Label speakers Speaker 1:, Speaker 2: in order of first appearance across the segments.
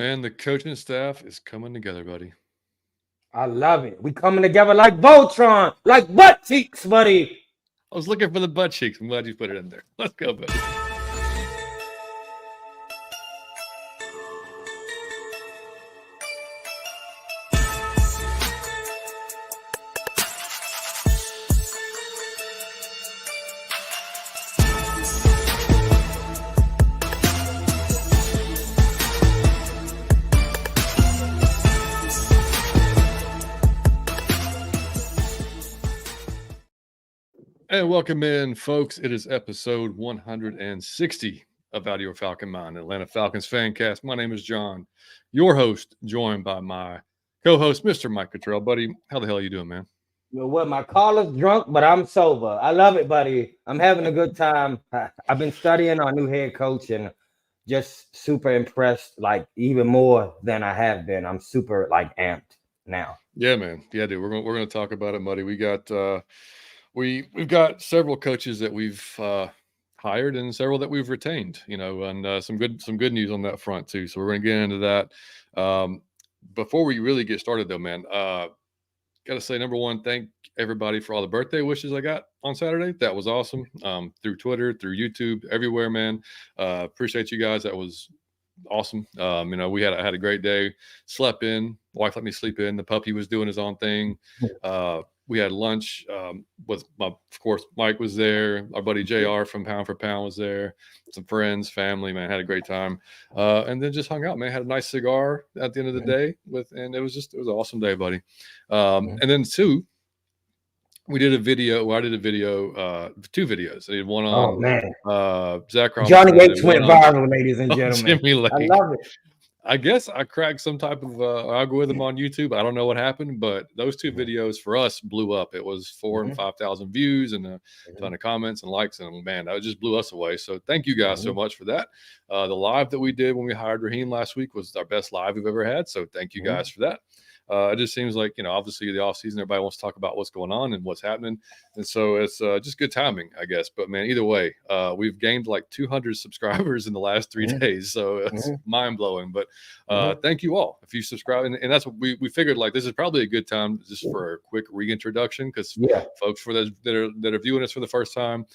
Speaker 1: man. The coaching staff is coming together, buddy.
Speaker 2: I love it. We coming together like Voltron, like butt cheeks, buddy.
Speaker 1: I was looking for the butt cheeks. I'm glad you put it in there. Let's go, buddy. And welcome in, folks. It is episode 160 of Out of Your Falcon Mind, Atlanta Falcons Fancast. My name is John, your host, joined by my co-host, Mr. Mike Cottrell. Buddy, how the hell are you doing, man?
Speaker 2: Well, what my caller's drunk, but I'm sober. I love it, buddy. I'm having a good time. I've been studying our new head coach and just super impressed, like even more than I have been. I'm super like amped now.
Speaker 1: Yeah, man. Yeah, dude. We're gonna talk about it, buddy. We got we've got several coaches that we've hired and several that we've retained, and some good news on that front too. So we're going to get into that. Before we really get started though, man, got to say, number one, thank everybody for all the birthday wishes I got on Saturday. That was awesome. Through Twitter, through YouTube, everywhere, man. Appreciate you guys. That was awesome. I had a great day. Slept in. Wife let me sleep in. The puppy was doing his own thing. We had lunch with of course, Mike was there. Our buddy JR from Pound for Pound was there. Some friends, family, man, had a great time. And then just hung out, man. Had a nice cigar at the end of the day and it was an awesome day, buddy. And then two, we did a video. Well, I did a video, two videos. I did one on Zach Robinson.
Speaker 2: Johnny Yates went viral, ladies and gentlemen. I love it.
Speaker 1: I guess I cracked some type of algorithm on YouTube. I don't know what happened, but those two videos for us blew up. It was 4,000 and 5,000 views and a ton of comments and likes. And man, that just blew us away. So thank you guys so much for that. The live that we did when we hired Raheem last week was our best live we've ever had. So thank you guys for that. It just seems like, obviously the off season, everybody wants to talk about what's going on and what's happening. And so it's just good timing, I guess. But man, either way, we've gained like 200 subscribers in the last 3 days. So it's mind blowing, but thank you all. If you subscribe, and that's what we figured, like, this is probably a good time just for a quick reintroduction. Cause folks that are viewing us for the first time,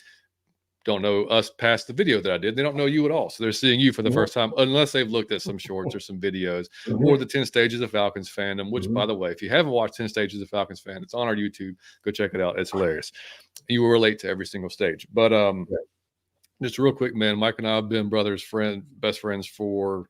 Speaker 1: don't know us past the video that I did. They don't know you at all. So they're seeing you for the first time, unless they've looked at some shorts or some videos or the 10 stages of Falcons fandom, which by the way, if you haven't watched 10 stages of Falcons fan, it's on our YouTube. Go check it out. It's hilarious. You will relate to every single stage. But just real quick, man, Mike and I have been best friends for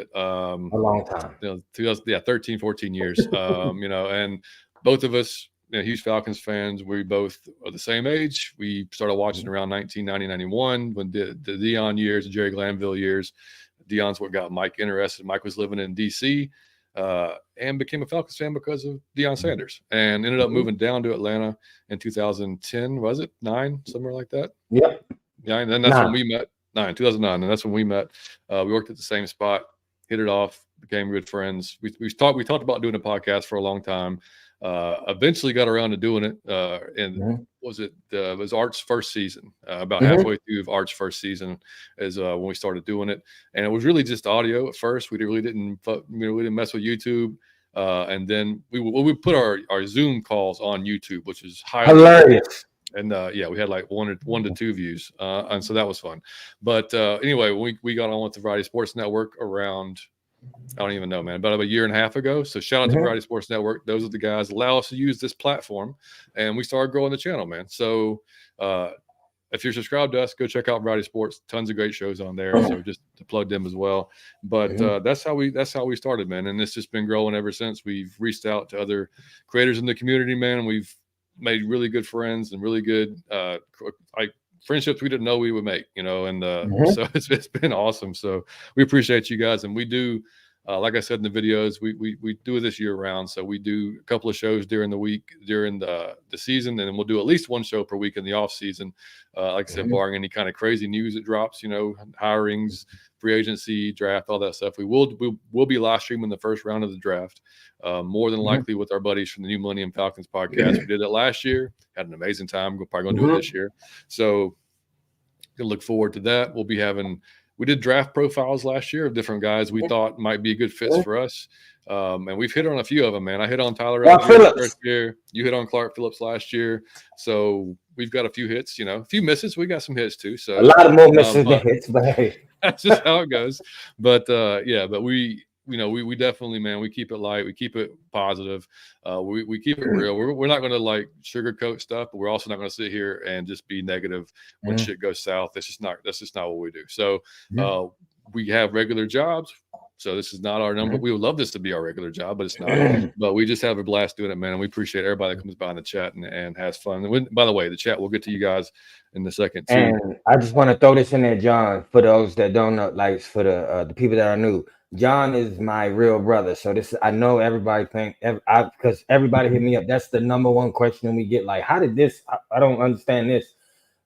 Speaker 1: a
Speaker 2: long time.
Speaker 1: 13, 14 years. And both of us, huge Falcons fans. We both are the same age. We started watching around 1990, 91 when the Deion years, the Jerry Glanville years. Deion's what got Mike interested. Mike was living in D.C. And became a Falcons fan because of Deion Sanders, and ended up moving down to Atlanta in 2010. Was it 9, somewhere like that?
Speaker 2: Yep.
Speaker 1: Yeah, and then that's when we met. 2009, and that's when we met. We worked at the same spot, hit it off, became good friends. We talked about doing a podcast for a long time. Eventually got around to doing it. And it was Art's first season, about halfway through Art's first season is when we started doing it. And it was really just audio at first. We really didn't mess with YouTube. And then we put our Zoom calls on YouTube, which is
Speaker 2: hilarious.
Speaker 1: And we had like one to two views. And so that was fun. But anyway, we got on with the Variety Sports Network around, I don't even know, man, about a year and a half ago. So shout out to Variety Sports Network. Those are the guys that allow us to use this platform, and we started growing the channel, man. So if you're subscribed to us, go check out Variety Sports. Tons of great shows on there. So just to plug them as well. But that's how we started, man. And it's just been growing ever since. We've reached out to other creators in the community, man, and we've made really good friends and really good friendships we didn't know we would make, and so it's been awesome. So we appreciate you guys, and we do, like I said in the videos, we do this year round. So we do a couple of shows during the week during the season, and then we'll do at least one show per week in the off season. Like I said, barring any kind of crazy news that drops, hirings, free agency, draft, all that stuff. We'll be live streaming the first round of the draft, more than likely with our buddies from the New Millennium Falcons podcast. We did it last year, had an amazing time. We're probably going to do it this year. So you can look forward to that. We'll be having did draft profiles last year of different guys we thought might be good fits for us. And we've hit on a few of them, man. I hit on Tyler first year. You hit on Clark Phillips last year. So we've got a few hits, you know, a few misses. We got some hits too. So
Speaker 2: a lot of more misses than hits, but hey.
Speaker 1: That's just how it goes. But but we definitely, man, we keep it light. We keep it positive. We keep it real. We're not going to like sugarcoat stuff, but we're also not going to sit here and just be negative when shit goes south. That's just not what we do. So we have regular jobs. So this is not our number. We would love this to be our regular job, but it's not. But we just have a blast doing it, man. And we appreciate everybody that comes by in the chat and has fun. And by the way, the chat, we'll get to you guys in a second too.
Speaker 2: And I just want to throw this in there, John, for those that don't know, like for the people that are new. John is my real brother. So this, I know everybody think, because everybody hit me up. That's the number one question we get. Like, how did this? I don't understand this.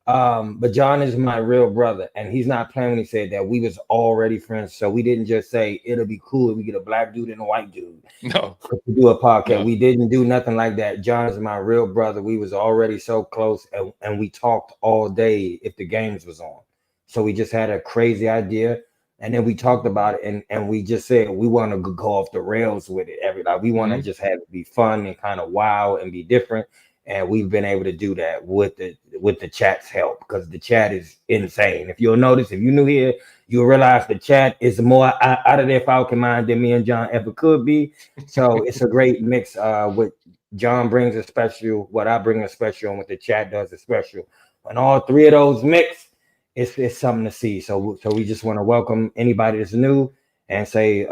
Speaker 2: But John is my real brother, and he's not playing when he said that we was already friends. So we didn't just say it'll be cool if we get a black dude and a white dude to do a podcast. No. We didn't do nothing like that. John is my real brother. We was already so close, and we talked all day if the games was on. So we just had a crazy idea, and then we talked about it, and we just said we want to go off the rails with it. We want to just have it be fun and kind of wow and be different. And we've been able to do that with the chat's help, because the chat is insane. If you'll notice, if you're new here, you'll realize the chat is more out of their Falcon mind than me and John ever could be. So it's a great mix. What John brings a special, what I bring a special, and what the chat does a special. When all three of those mix, it's something to see. So we just want to welcome anybody that's new and say,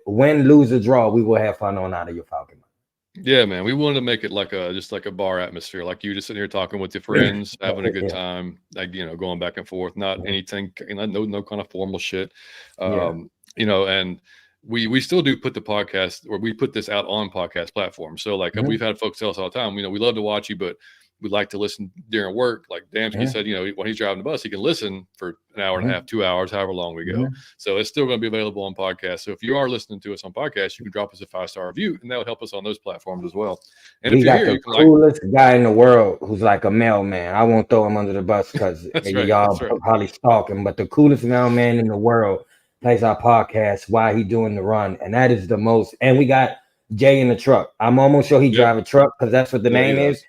Speaker 2: win, lose, or draw, we will have fun on Out of Your Falcon.
Speaker 1: Yeah, man. We wanted to make it like a bar atmosphere, like you just sitting here talking with your friends, having a good time, like, you know, going back and forth, not anything, no kind of formal shit. You know, and we still do put the podcast, or we put this out on podcast platforms. So like we've had folks tell us all the time, you know, we love to watch you, but we like to listen during work. Like Damsky said, you know, when he's driving the bus, he can listen for an hour and a half, 2 hours, however long we go. So it's still going to be available on podcast. So if you are listening to us on podcast, you can drop us a 5-star review, and that would help us on those platforms as well. And
Speaker 2: we
Speaker 1: if
Speaker 2: got
Speaker 1: you're here,
Speaker 2: the coolest guy in the world who's like a mailman. I won't throw him under the bus because y'all probably stalking, but the coolest mailman in the world plays our podcast while he doing the run, and that is the most. And we got Jay in the truck. I'm almost sure he drive a truck, because that's what the name is.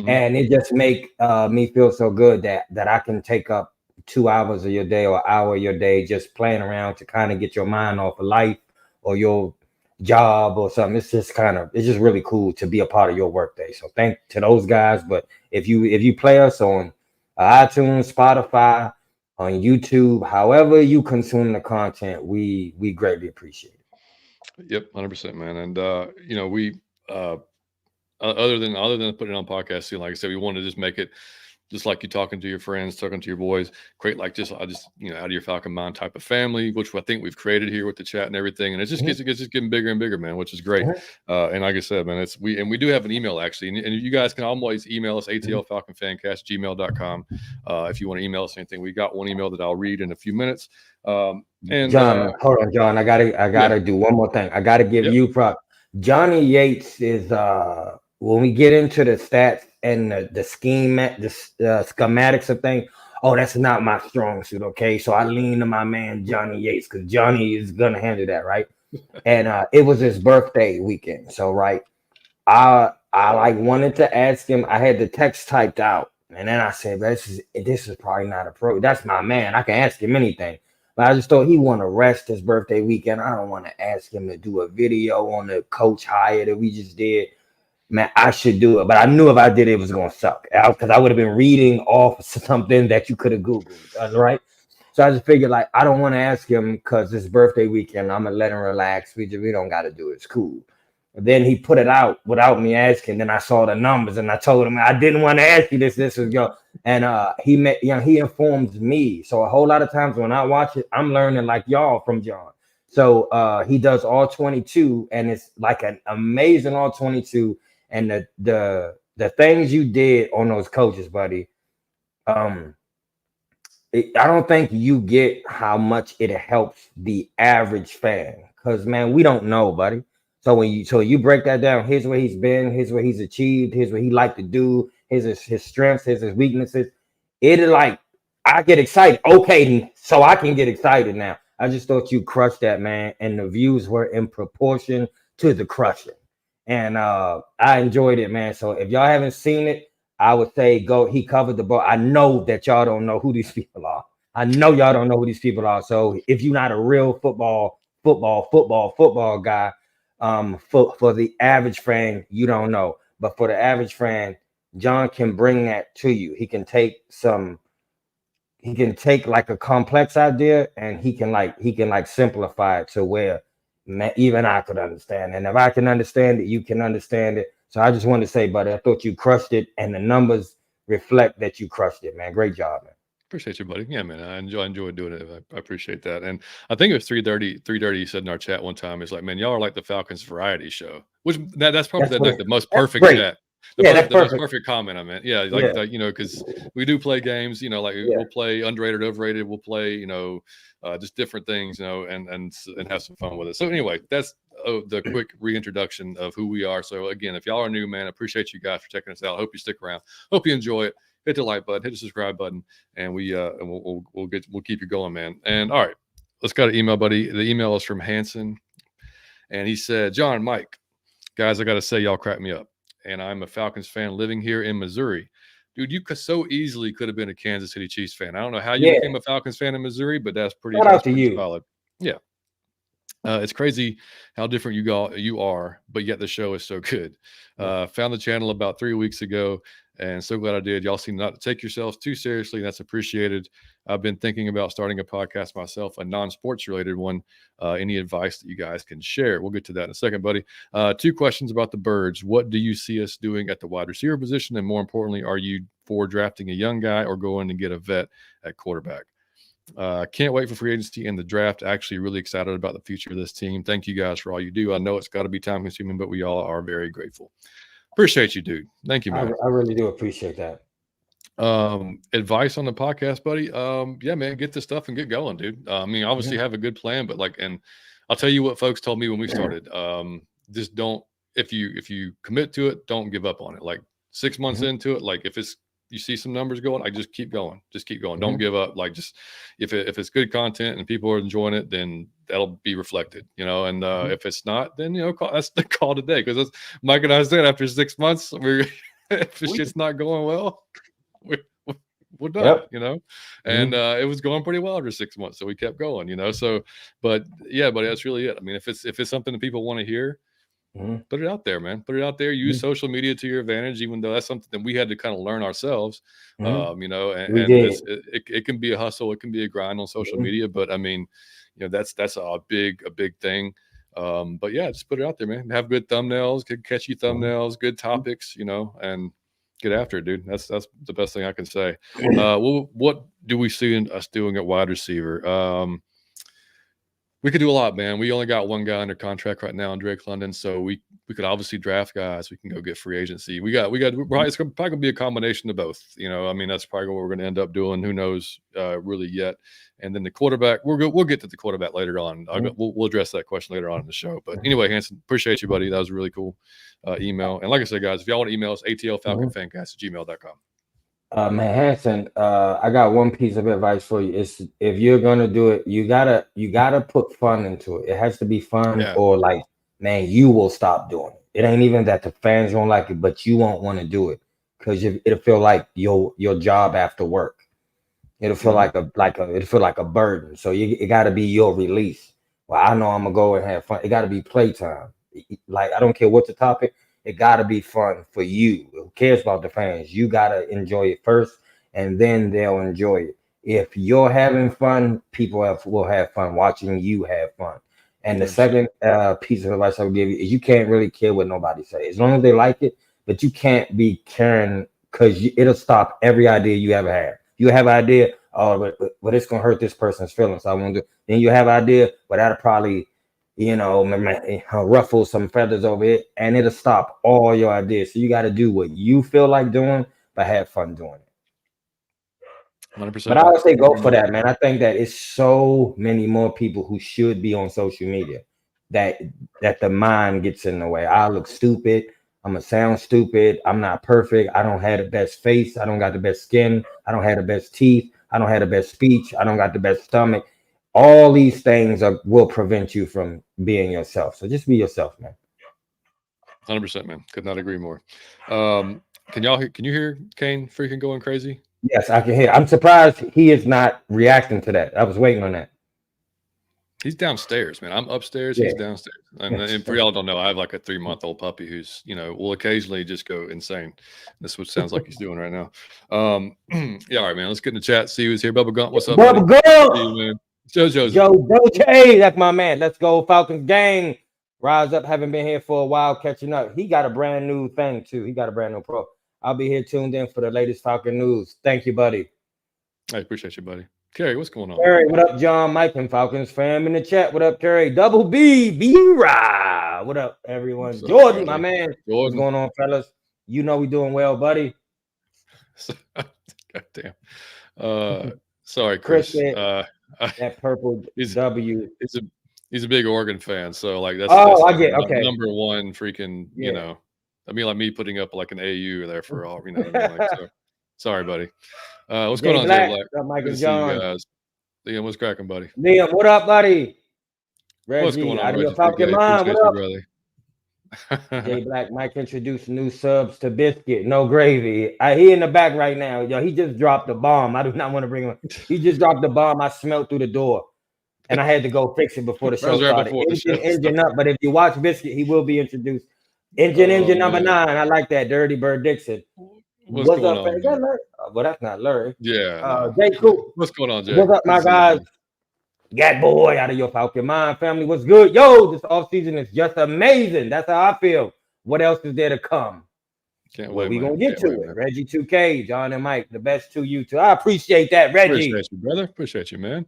Speaker 2: And it just make me feel so good that I can take up 2 hours of your day or hour of your day just playing around to kind of get your mind off of life or your job or something. It's just really cool to be a part of your workday. So thank to those guys. But if you play us on iTunes, Spotify, on YouTube, however you consume the content, we greatly appreciate it.
Speaker 1: Yep, 100%, man. And you know, we other than putting it on podcast, like I said, we want to just make it just like you talking to your friends, talking to your boys, create like just you know, out of your Falcon mind type of family, which I think we've created here with the chat and everything. And it just it's just getting bigger and bigger, man, which is great. And like I said, man, we do have an email actually, and you guys can always email us atlfalconfancast@gmail.com if you want to email us anything. We got one email that I'll read in a few minutes. And
Speaker 2: John, hold on, John, I gotta do one more thing. I gotta give you props. Johnny Yates is when we get into the stats and the scheme, the schematics of things, that's not my strong suit. Okay, so I lean to my man Johnny Yates, because Johnny is gonna handle that, right? And it was his birthday weekend, so right, I like wanted to ask him. I had the text typed out, and then I said, this is probably not appropriate. That's my man. I can ask him anything. But I just thought he want to rest his birthday weekend. I don't want to ask him to do a video on the coach hire that we just did. Man, I should do it. But I knew if I did it, it was going to suck. Because I would have been reading off something that you could have Googled. Right? So I just figured, like, I don't want to ask him because it's birthday weekend. I'm going to let him relax. We don't got to do it. It's cool. But then he put it out without me asking. Then I saw the numbers, and I told him, I didn't want to ask you this. This was your. And he informs me. So a whole lot of times when I watch it, I'm learning like y'all from John. So he does all 22, and it's like an amazing all 22. And the things you did on those coaches, buddy, I don't think you get how much it helps the average fan. Because, man, we don't know, buddy. So when you break that down, here's where he's been, here's what he's achieved, here's what he liked to do, here's his strengths, here's his weaknesses. It like I get excited. Okay, so I can get excited now. I just thought you crushed that, man, and the views were in proportion to the crushing, and I enjoyed it, man. So if y'all haven't seen it, I would say go. He covered the ball. I know that y'all don't know who these people are. I know y'all don't know who these people are. So if you're not a real football guy, for the average fan, you don't know. But for the average fan, John can bring that to you. He can take like a complex idea and he can like simplify it to where even I could understand. And if I can understand it, you can understand it. So I just wanted to say, buddy, I thought you crushed it, and the numbers reflect that you crushed it, man. Great job, man.
Speaker 1: Appreciate you, buddy. Yeah, man. I enjoy doing it. I appreciate that. And I think it was 3:30. He said in our chat one time, it's like, man, y'all are like the Falcons variety show. Which that's probably the most perfect chat. The most perfect comment I meant. Yeah, like you know, because we do play games, you know, like we'll play underrated, overrated, we'll play, you know, just different things, you know, and have some fun with it. So anyway, that's the quick reintroduction of who we are. So again, if y'all are new, man, I appreciate you guys for checking us out. I hope you stick around. Hope you enjoy it. Hit the like button, hit the subscribe button, and we'll keep you going, man. And all right, let's go to email, buddy. The email is from Hanson, and he said, John, Mike, guys, I got to say, y'all crack me up. And I'm a Falcons fan living here in Missouri. Dude, you so easily could have been a Kansas City Chiefs fan. I don't know how you became a Falcons fan in Missouri, but that's pretty solid. Yeah. It's crazy how different you are, but yet the show is so good. Found the channel about 3 weeks ago, and so glad I did. Y'all seem not to take yourselves too seriously, and that's appreciated. I've been thinking about starting a podcast myself, a non-sports related one. Any advice that you guys can share? We'll get to that in a second, buddy. 2 questions about the Birds. What do you see us doing at the wide receiver position? And more importantly, are you for drafting a young guy or going to get a vet at quarterback? Can't wait for free agency and the draft. Actually really excited about the future of this team. Thank you guys for all you do. I know it's got to be time consuming, but we all are very grateful. Appreciate you, dude. Thank you, man.
Speaker 2: I really do appreciate that.
Speaker 1: Advice on the podcast, buddy. Yeah, man, get this stuff and get going, dude. I mean, obviously have a good plan, but and I'll tell you what folks told me when we started. Just don't, if you commit to it, don't give up on it. Like 6 months into it, like if you see some numbers going, just keep going. Don't give up. Like just if it's good content and people are enjoying it, then that'll be reflected, you know. And if it's not, then that's the call today. Because Mike and I said after 6 months, if it's just not going well, we're done, you know. And it was going pretty well after 6 months, so we kept going, you know. So, but yeah, buddy, that's really it. I mean, if it's something that people want to hear, put it out there, man. Put it out there. Use social media to your advantage, even though that's something that we had to kind of learn ourselves. You know, and it can be a hustle, it can be a grind on social media, but I mean, you know, that's a big thing. But yeah, just put it out there, man. Have good thumbnails, good catchy thumbnails, good topics, you know, and get after it, dude. That's the best thing I can say. Well, what do we see us doing at wide receiver? We could do a lot, man. We only got one guy under contract right now, Drake London. So we could obviously draft guys. We can go get free agency. It's probably gonna be a combination of both. You know, I mean, that's probably what we're gonna end up doing. Who knows really yet? And then the quarterback, we'll get to the quarterback later on. We'll address that question later on in the show. But anyway, Hanson, appreciate you, buddy. That was a really cool email. And like I said, guys, if y'all want to email us, atlfalconfancast@gmail.com.
Speaker 2: Man, Hanson, I got one piece of advice for you. It's if you're gonna do it, you gotta put fun into it. It has to be fun, or like, man, you will stop doing it. It ain't even that the fans don't like it, but you won't want to do it because it'll feel like your job after work. It'll feel like a burden. So it gotta be your release. Well, I know I'm gonna go and have fun. It gotta be playtime. Like, I don't care what the topic. It got to be fun for you. Who cares about the fans? You got to enjoy it first, and then they'll enjoy it. If you're having fun, people will have fun watching you have fun. And the second piece of advice I would give you is you can't really care what nobody says. As long as they like it, but you can't be caring because it'll stop every idea you ever have. You have an idea, but it's going to hurt this person's feelings. So I won't do it. Then you have an idea, but that'll probably ruffle some feathers over it, and it'll stop all your ideas. So you got to do what you feel like doing, but have fun doing it.
Speaker 1: 100%.
Speaker 2: But I would say go for that, man. I think that it's so many more people who should be on social media that the mind gets in the way. I look stupid. I'm gonna sound stupid. I'm not perfect. I don't have the best face. I don't got the best skin. I don't have the best teeth. I don't have the best speech. I don't got the best stomach. All these things will prevent you from being yourself. So just be yourself, man.
Speaker 1: 100%, man. Could not agree more. Can you hear Kane freaking going crazy?
Speaker 2: Yes, I can hear. I'm surprised he is not reacting to that. I was waiting on that.
Speaker 1: He's downstairs, man. I'm upstairs.
Speaker 2: Yeah.
Speaker 1: He's downstairs. And for y'all don't know, I have like a 3-month-old puppy who's, will occasionally just go insane. That's what sounds like he's doing right now. Yeah, all right, man. Let's get in the chat. See who's here. Bubba Gump, what's up,
Speaker 2: Bubba
Speaker 1: Gump? See you, man.
Speaker 2: Joe, that's my man. Let's go, Falcons gang. Rise up. Haven't been here for a while. Catching up. He got a brand new thing too. He got a brand new pro. I'll be here tuned in for the latest Falcon news. Thank you, buddy.
Speaker 1: I appreciate you, buddy. Kerry, what's going on?
Speaker 2: Kerry, what up, John, Mike, and Falcons fam in the chat? What up, Kerry? Double B, B-Rah. What up, everyone?
Speaker 1: What's up,
Speaker 2: Jordan,
Speaker 1: buddy?
Speaker 2: my man.
Speaker 1: Jordan.
Speaker 2: What's going on, fellas? You know we doing well, buddy.
Speaker 1: God damn. Sorry, Chris.
Speaker 2: That purple W.
Speaker 1: He's a big Oregon fan, so like that's
Speaker 2: I get okay.
Speaker 1: Number one freaking, I mean, like me putting up like an AU there for all, you know what I mean? Like, so, sorry, buddy. What's going on, Jay Black?
Speaker 2: What's up, Mike and
Speaker 1: John?
Speaker 2: See you
Speaker 1: guys. Liam, what's cracking, buddy?
Speaker 2: Liam, what up, buddy?
Speaker 1: Reggie, what's going on, Reggie?
Speaker 2: Falcon mind. What up,
Speaker 1: brother?
Speaker 2: Jay Black, Mike introduced new subs to Biscuit, no gravy. He in the back right now. Yo, he just dropped a bomb. I do not want to bring him. He just dropped the bomb. I smelled through the door, and I had to go fix it before the show started. Engine up, but if you watch Biscuit, he will be introduced. Engine number 9. I like that. Dirty Bird Dixon.
Speaker 1: What's going
Speaker 2: up,
Speaker 1: on?
Speaker 2: Is that Larry? Well, that's not Larry.
Speaker 1: Yeah.
Speaker 2: Jay Coop.
Speaker 1: What's going on, Jay?
Speaker 2: What's up, my guys? Gat boy out of your Falcon mind family. What's good? Yo, this offseason is just amazing. That's how I feel. What else is there to come?
Speaker 1: Can't wait.
Speaker 2: We're going to get to it. Man. Reggie 2K, John and Mike, the best to you two. I appreciate that, Reggie.
Speaker 1: Appreciate you, brother. Appreciate you, man.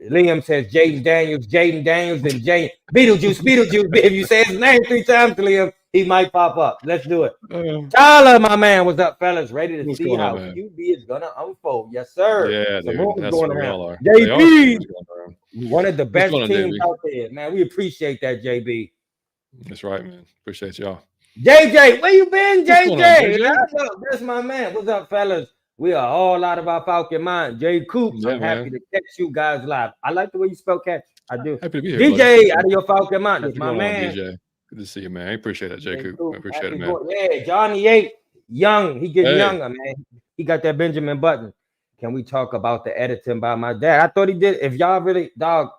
Speaker 2: Liam says Jaden Daniels, and Jay Beetlejuice. If you say his name 3 times, Liam, he might pop up. Let's do it. Tyler, my man, what's up, fellas? Ready to see how QB is going to unfold. Yes, sir.
Speaker 1: Yeah,
Speaker 2: so
Speaker 1: dude. That's
Speaker 2: going
Speaker 1: what
Speaker 2: around.
Speaker 1: we all are.
Speaker 2: JB, one of the best teams
Speaker 1: on,
Speaker 2: out there, man. We appreciate that, JB.
Speaker 1: That's right, man. Appreciate y'all.
Speaker 2: JJ, where you been, JJ? That's my man. What's up, fellas? We are all out of our Falcon mind. Jay Coop, I'm happy to catch you guys live. I like the way you spell catch. I do.
Speaker 1: Happy to be here,
Speaker 2: DJ,
Speaker 1: buddy.
Speaker 2: out of your Falcon mind. That's my man.
Speaker 1: DJ. Good to see you, man. I appreciate that, Jay Coop. I appreciate it, man.
Speaker 2: Yeah, Johnny 8, young. He getting younger, man. He got that Benjamin Button. Can we talk about the editing by my dad? I thought he did. If y'all really, dog,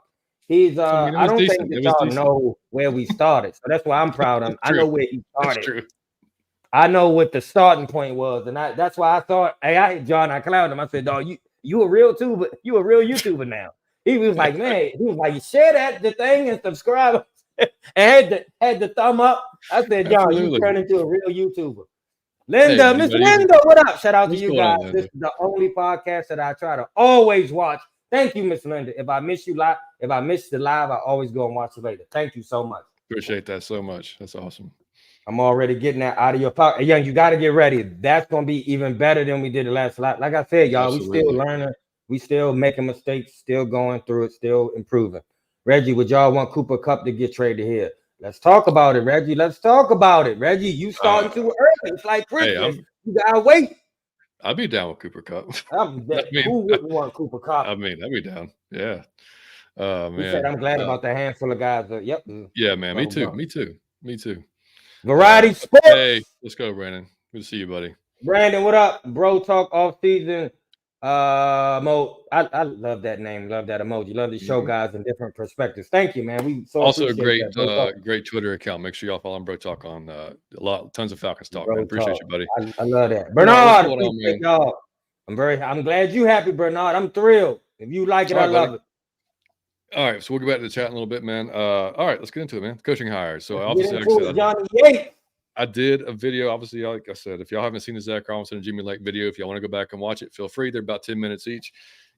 Speaker 2: he's I don't think that y'all know where we started. So that's why I'm proud of him. I know where he started.
Speaker 1: That's true.
Speaker 2: I know what the starting point was, and that's why I thought, hey, I hit John, I clowned him. I said, dog, you a real YouTuber, you a real YouTuber now. He was like, man, he was like, share the thing and subscribe, and had the thumb up. I said, John, you turned into a real YouTuber. Linda, Miss Linda, what up? Shout out to you guys. This is the only podcast that I try to always watch. Thank you, Miss Linda. If I miss you live, if I miss the live, I always go and watch it later. Thank you so much.
Speaker 1: Appreciate that so much. That's awesome.
Speaker 2: I'm already getting that out of your pocket. Young, you got to get ready. That's going to be even better than we did the last lot. Like I said, y'all, we still learning. We still making mistakes, still going through it, still improving. Reggie, would y'all want Cooper Kupp to get traded here? Let's talk about it, Reggie. Let's talk about it. Reggie, you starting too early. It's like Christmas. You got to wait.
Speaker 1: I'll be down with Cooper Kupp.
Speaker 2: Who wouldn't want Cooper Kupp?
Speaker 1: I mean, I'd be down. Yeah.
Speaker 2: Man. He said, I'm glad about the handful of guys. Yep.
Speaker 1: Yeah, man. Me too.
Speaker 2: Variety Sports.
Speaker 1: Hey, let's go, Brandon. Good to see you, buddy.
Speaker 2: Brandon, what up? Bro Talk off season. Mo, I love that name. Love that emoji. Love to show guys in different perspectives. Thank you, man. We
Speaker 1: also a great great Twitter account. Make sure y'all follow Bro Talk on tons of Falcons talk. Man. Appreciate you, buddy.
Speaker 2: I love that. Bernard, I'm glad you happy, Bernard. I'm thrilled. If you like it, I love it.
Speaker 1: All right, so we'll go back to the chat in a little bit, man. All right, let's get into it, man. Coaching hires. So
Speaker 2: obviously,
Speaker 1: I did a video. Obviously, like I said, if y'all haven't seen the Zach Robinson and Jimmy Lake video, if y'all want to go back and watch it, feel free. They're about 10 minutes each.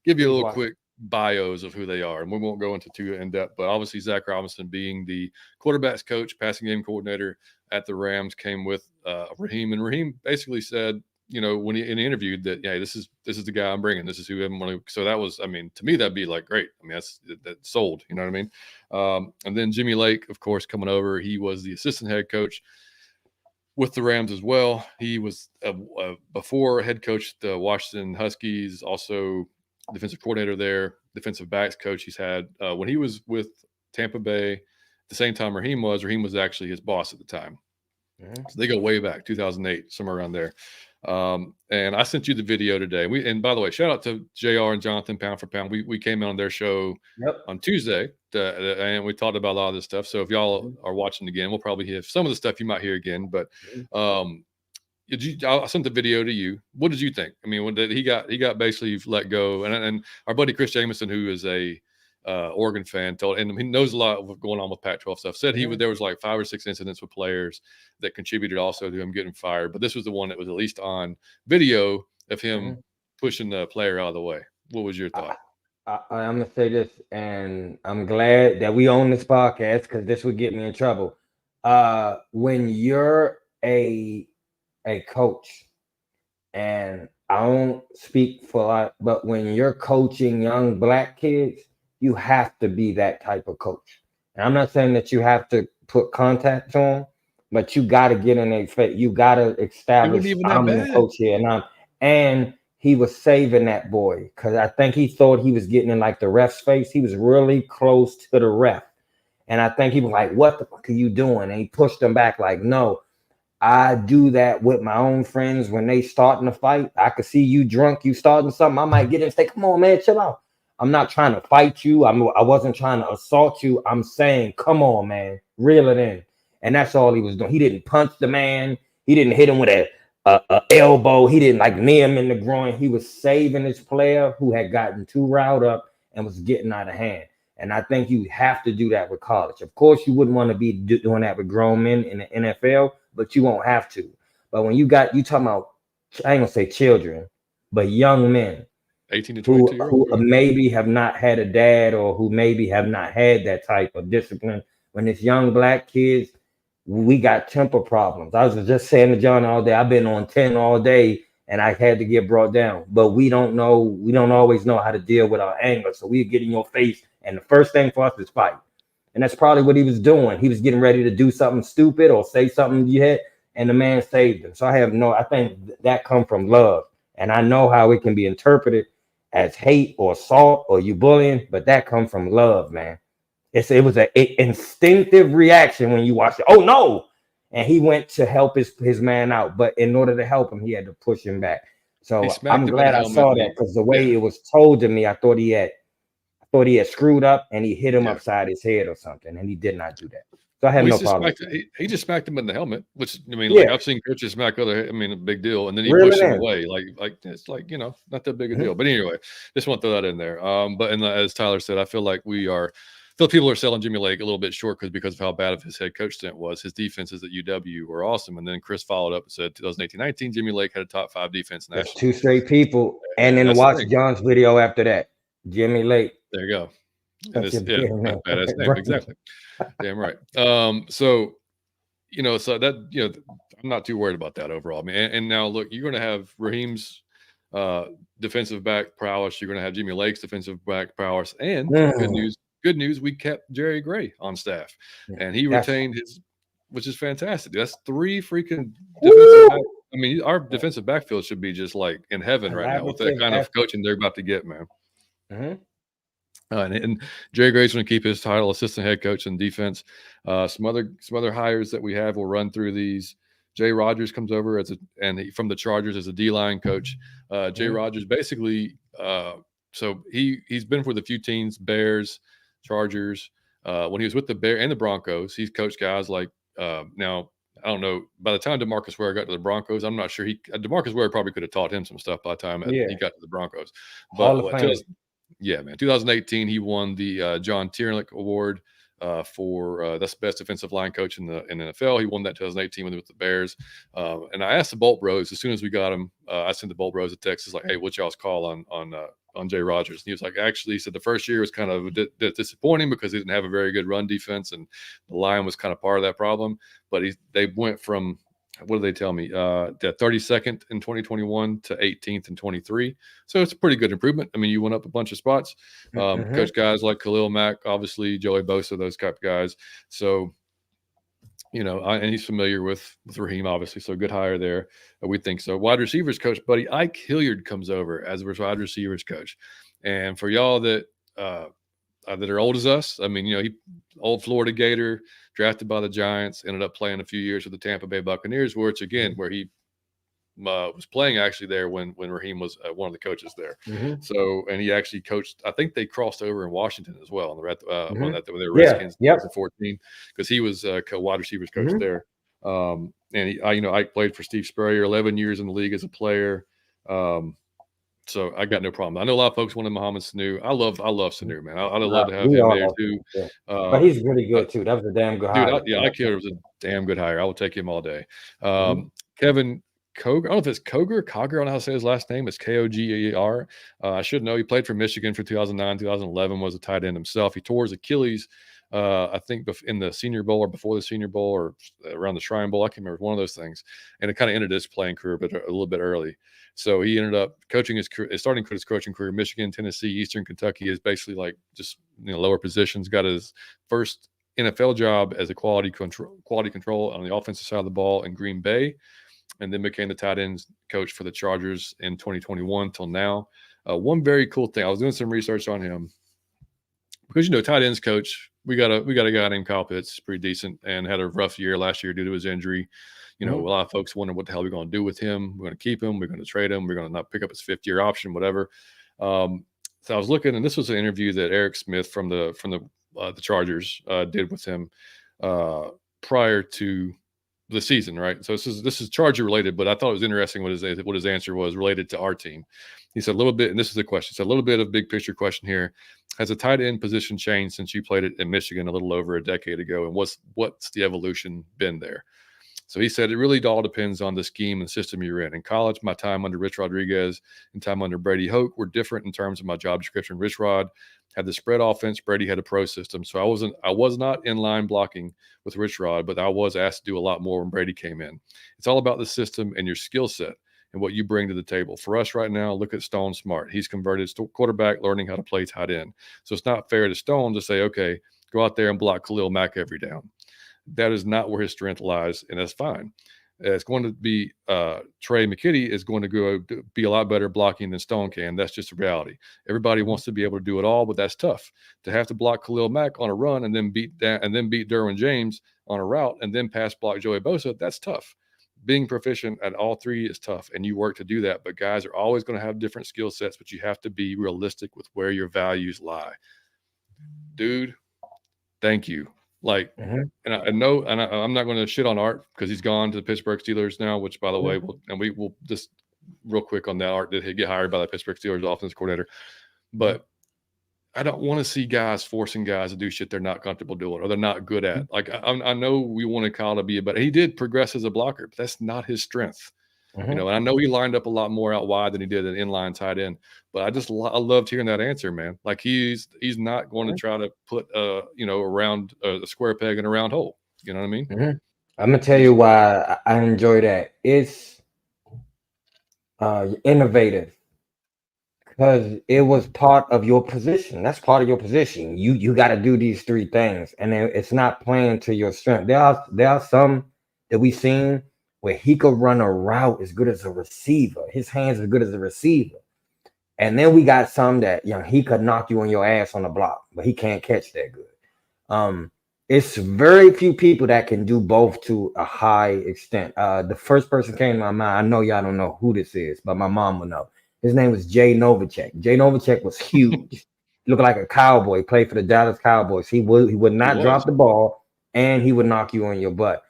Speaker 1: Give you a little quick bios of who they are, and we won't go into too in depth. But obviously, Zach Robinson being the quarterbacks coach, passing game coordinator at the Rams, came with Raheem, and Raheem basically said, when he interviewed that, yeah, this is the guy I'm bringing. This is who I'm going to. So that was, I mean, to me, that'd be like great. I mean, that's sold. You know what I mean? And then Jimmy Lake, of course, coming over. He was the assistant head coach with the Rams as well. He was before head coach the Washington Huskies. Also defensive coordinator there, defensive backs coach he's had. When he was with Tampa Bay, at the same time Raheem was actually his boss at the time. So they go way back, 2008, somewhere around there. And I sent you the video today. And by the way, shout out to JR and Jonathan, Pound for Pound. We came on their show on Tuesday, and we talked about a lot of this stuff. So if y'all are watching again, we'll probably hear some of the stuff you might hear again. But I sent the video to you. What did you think? I mean, when he got basically let go, and our buddy Chris Jameson, who is a Oregon fan, told, and he knows a lot of what's going on with Pac-12 stuff, said there was like 5 or 6 incidents with players that contributed also to him getting fired. But this was the one that was at least on video of him pushing the player out of the way. What was your thought?
Speaker 2: I'm gonna say this, and I'm glad that we own this podcast because this would get me in trouble. When you're a coach, and I don't speak for a lot, but when you're coaching young black kids, you have to be that type of coach. And I'm not saying that you have to put contacts on, but you got to get in their face. You got to establish I'm the coach here, and he was saving that boy because I think he thought he was getting in like the ref's face. He was really close to the ref, and I think he was like, "What the fuck are you doing?" And he pushed him back like, "No, I do that with my own friends when they starting a fight. I could see you drunk, you starting something. I might get in and say, come on, man, chill out. I'm not trying to fight you. I wasn't trying to assault you. I'm saying, come on, man, reel it in." And that's all he was doing. He didn't punch the man. He didn't hit him with a elbow. He didn't like knee him in the groin. He was saving his player who had gotten too riled up and was getting out of hand. And I think you have to do that with college. Of course, you wouldn't want to be doing that with grown men in the NFL, but you won't have to. But when you talking about, I ain't gonna say children, but young men
Speaker 1: 18 to 22
Speaker 2: who maybe have not had a dad or who maybe have not had that type of discipline. When it's young black kids, we got temper problems. I was just saying to John all day, I've been on 10 all day and I had to get brought down. But we don't always know how to deal with our anger. So we get in your face, and the first thing for us is fight. And that's probably what he was doing. He was getting ready to do something stupid or say something you had, and the man saved him. So I think that come from love. And I know how it can be interpreted as hate or assault or you bullying, but that come from love, man. It was an instinctive reaction when you watch it. Oh no! And he went to help his man out, but in order to help him, he had to push him back. So I'm glad I saw that because the way it was told to me, I thought he had screwed up and he hit him upside his head or something, and he did not do that. So I have no problem.
Speaker 1: He just smacked him in the helmet, which I mean, like I've seen coaches smack other. I mean, a big deal, and then he pushed him away. Like it's like not that big a deal. But anyway, just want to throw that in there. But as Tyler said, I feel like people are selling Jimmy Lake a little bit short because of how bad of his head coach stint was. His defenses at UW were awesome, and then Chris followed up and said 2018-19, Jimmy Lake had a top 5 defense nationally.
Speaker 2: That's 2 straight people, and then watch John's video after that. Jimmy Lake.
Speaker 1: There you go. Badass name. Exactly. Damn right. So that I'm not too worried about that overall. I mean, and now look, you're going to have Raheem's defensive back prowess. You're going to have Jimmy Lake's defensive back prowess, and good news, we kept Jerry Gray on staff, and he retained his, which is fantastic. That's 3 freaking defensive back. I mean, our defensive backfield should be just like in heaven right now with that kind of coaching they're about to get, man. And Jerry Gray's going to keep his title, assistant head coach in defense. Some other hires that we have, we'll run through these. Jay Rogers comes over from the Chargers as a D-line coach. Jay Rogers basically, so he's been with a few teams, Bears, Chargers. When he was with the Bears and the Broncos, he's coached guys like now. I don't know. By the time DeMarcus Ware got to the Broncos, I'm not sure DeMarcus Ware probably could have taught him some stuff by the time he got to the Broncos. But 2018, he won the John Tiernick Award for that's best defensive line coach in the NFL. He won that 2018 with the Bears. And I asked the Bolt Bros as soon as we got him. I sent the Bolt Bros a text. It's like, hey, what's y'all's call on Jay Rogers? And he was like, actually, he said the first year was kind of disappointing because he didn't have a very good run defense, and the line was kind of part of that problem. But they went from, what did they tell me? 32nd in 2021 to 18th in 23. So it's a pretty good improvement. I mean, you went up a bunch of spots. Coach guys like Khalil Mack, obviously Joey Bosa, those type of guys. So, and he's familiar with Raheem, obviously. So good hire there. We think so. Wide receivers coach, buddy, Ike Hilliard comes over as a wide receivers coach. And for y'all that are old as us, I mean, he old Florida Gator, drafted by the Giants, ended up playing a few years with the Tampa Bay Buccaneers, where he was playing actually there when Raheem was one of the coaches there. So, and he actually coached. I think they crossed over in Washington as well. When they were Redskins in 2014, because he was wide receivers coach there. And I played for Steve Spurrier, 11 years in the league as a player. So I got no problem. I know a lot of folks wanted Mohamed Sanu. I love Sanu, man. I'd love to have him there too.
Speaker 2: Yeah. But he's really good too. That was a damn good hire.
Speaker 1: I care. It was a damn good hire. I will take him all day. Kevin Koger. I don't know if it's Koger. I don't know how to say his last name. It's Koger. I should know. He played for Michigan for 2009, 2011. Was a tight end himself. He tore his Achilles. I think in the Senior Bowl or before the Senior Bowl or around the Shrine Bowl. I can't remember, one of those things. And it kind of ended his playing career, but a little bit early. So he ended up starting his coaching career, Michigan, Tennessee, Eastern Kentucky, is basically like just lower positions. Got his first NFL job as a quality control on the offensive side of the ball in Green Bay, and then became the tight ends coach for the Chargers in 2021 till now. One very cool thing, I was doing some research on him because tight ends coach. We got a guy named Kyle Pitts, pretty decent, and had a rough year last year due to his injury. A lot of folks wonder what the hell we're going to do with him. We're going to keep him. We're going to trade him. We're going to not pick up his 5th-year option, whatever. So I was looking, and this was an interview that Eric Smith from the Chargers did with him prior to the season, right? So this is Charger related, but I thought it was interesting what his answer was related to our team. He said a little bit, and this is the question. So a little bit of big picture question here. Has the tight end position changed since you played it in Michigan a little over a decade ago? And what's the evolution been there? So he said, it really all depends on the scheme and system you're in. In college, my time under Rich Rodriguez and time under Brady Hoke were different in terms of my job description. Rich Rod had the spread offense. Brady had a pro system. So I was not in line blocking with Rich Rod, but I was asked to do a lot more when Brady came in. It's all about the system and your skill set and what you bring to the table. For us right now, look at Stone Smart. He's converted quarterback, learning how to play tight end. So it's not fair to Stone to say, okay, go out there and block Khalil Mack every down. That is not where his strength lies, and that's fine. It's going to be Trey McKitty is going to go be a lot better blocking than Stone can. That's just a reality. Everybody wants to be able to do it all, but that's tough. To have to block Khalil Mack on a run and then beat Derwin James on a route and then pass block Joey Bosa, that's tough. Being proficient at all three is tough, and you work to do that. But guys are always going to have different skill sets, but you have to be realistic with where your values lie. Dude, thank you. And I know, and I'm not going to shit on Art because he's gone to the Pittsburgh Steelers now, which, by the way, we will just real quick on that. Art did get hired by the Pittsburgh Steelers offensive coordinator, but I don't want to see guys forcing guys to do shit they're not comfortable doing or they're not good at. I know we wanted Kyle to be but he did progress as a blocker, but that's not his strength. And I know he lined up a lot more out wide than he did an inline tight end, but I loved hearing that answer, man. Like he's not going to try to put around a square peg in a round hole. You know what I mean?
Speaker 2: I'm gonna tell you why I enjoy that. It's innovative because it was part of your position. That's part of your position. You got to do these 3 things, and then it's not playing to your strength. There are some that we've seen where he could run a route as good as a receiver. His hands are good as a receiver. And then we got some that, he could knock you on your ass on the block, but he can't catch that good. It's very few people that can do both to a high extent. The first person came to my mind, I know y'all don't know who this is, but my mom will know. His name was Jay Novacek. Jay Novacek was huge. Looked like a cowboy, played for the Dallas Cowboys. He would not drop the ball, and he would knock you on your butt.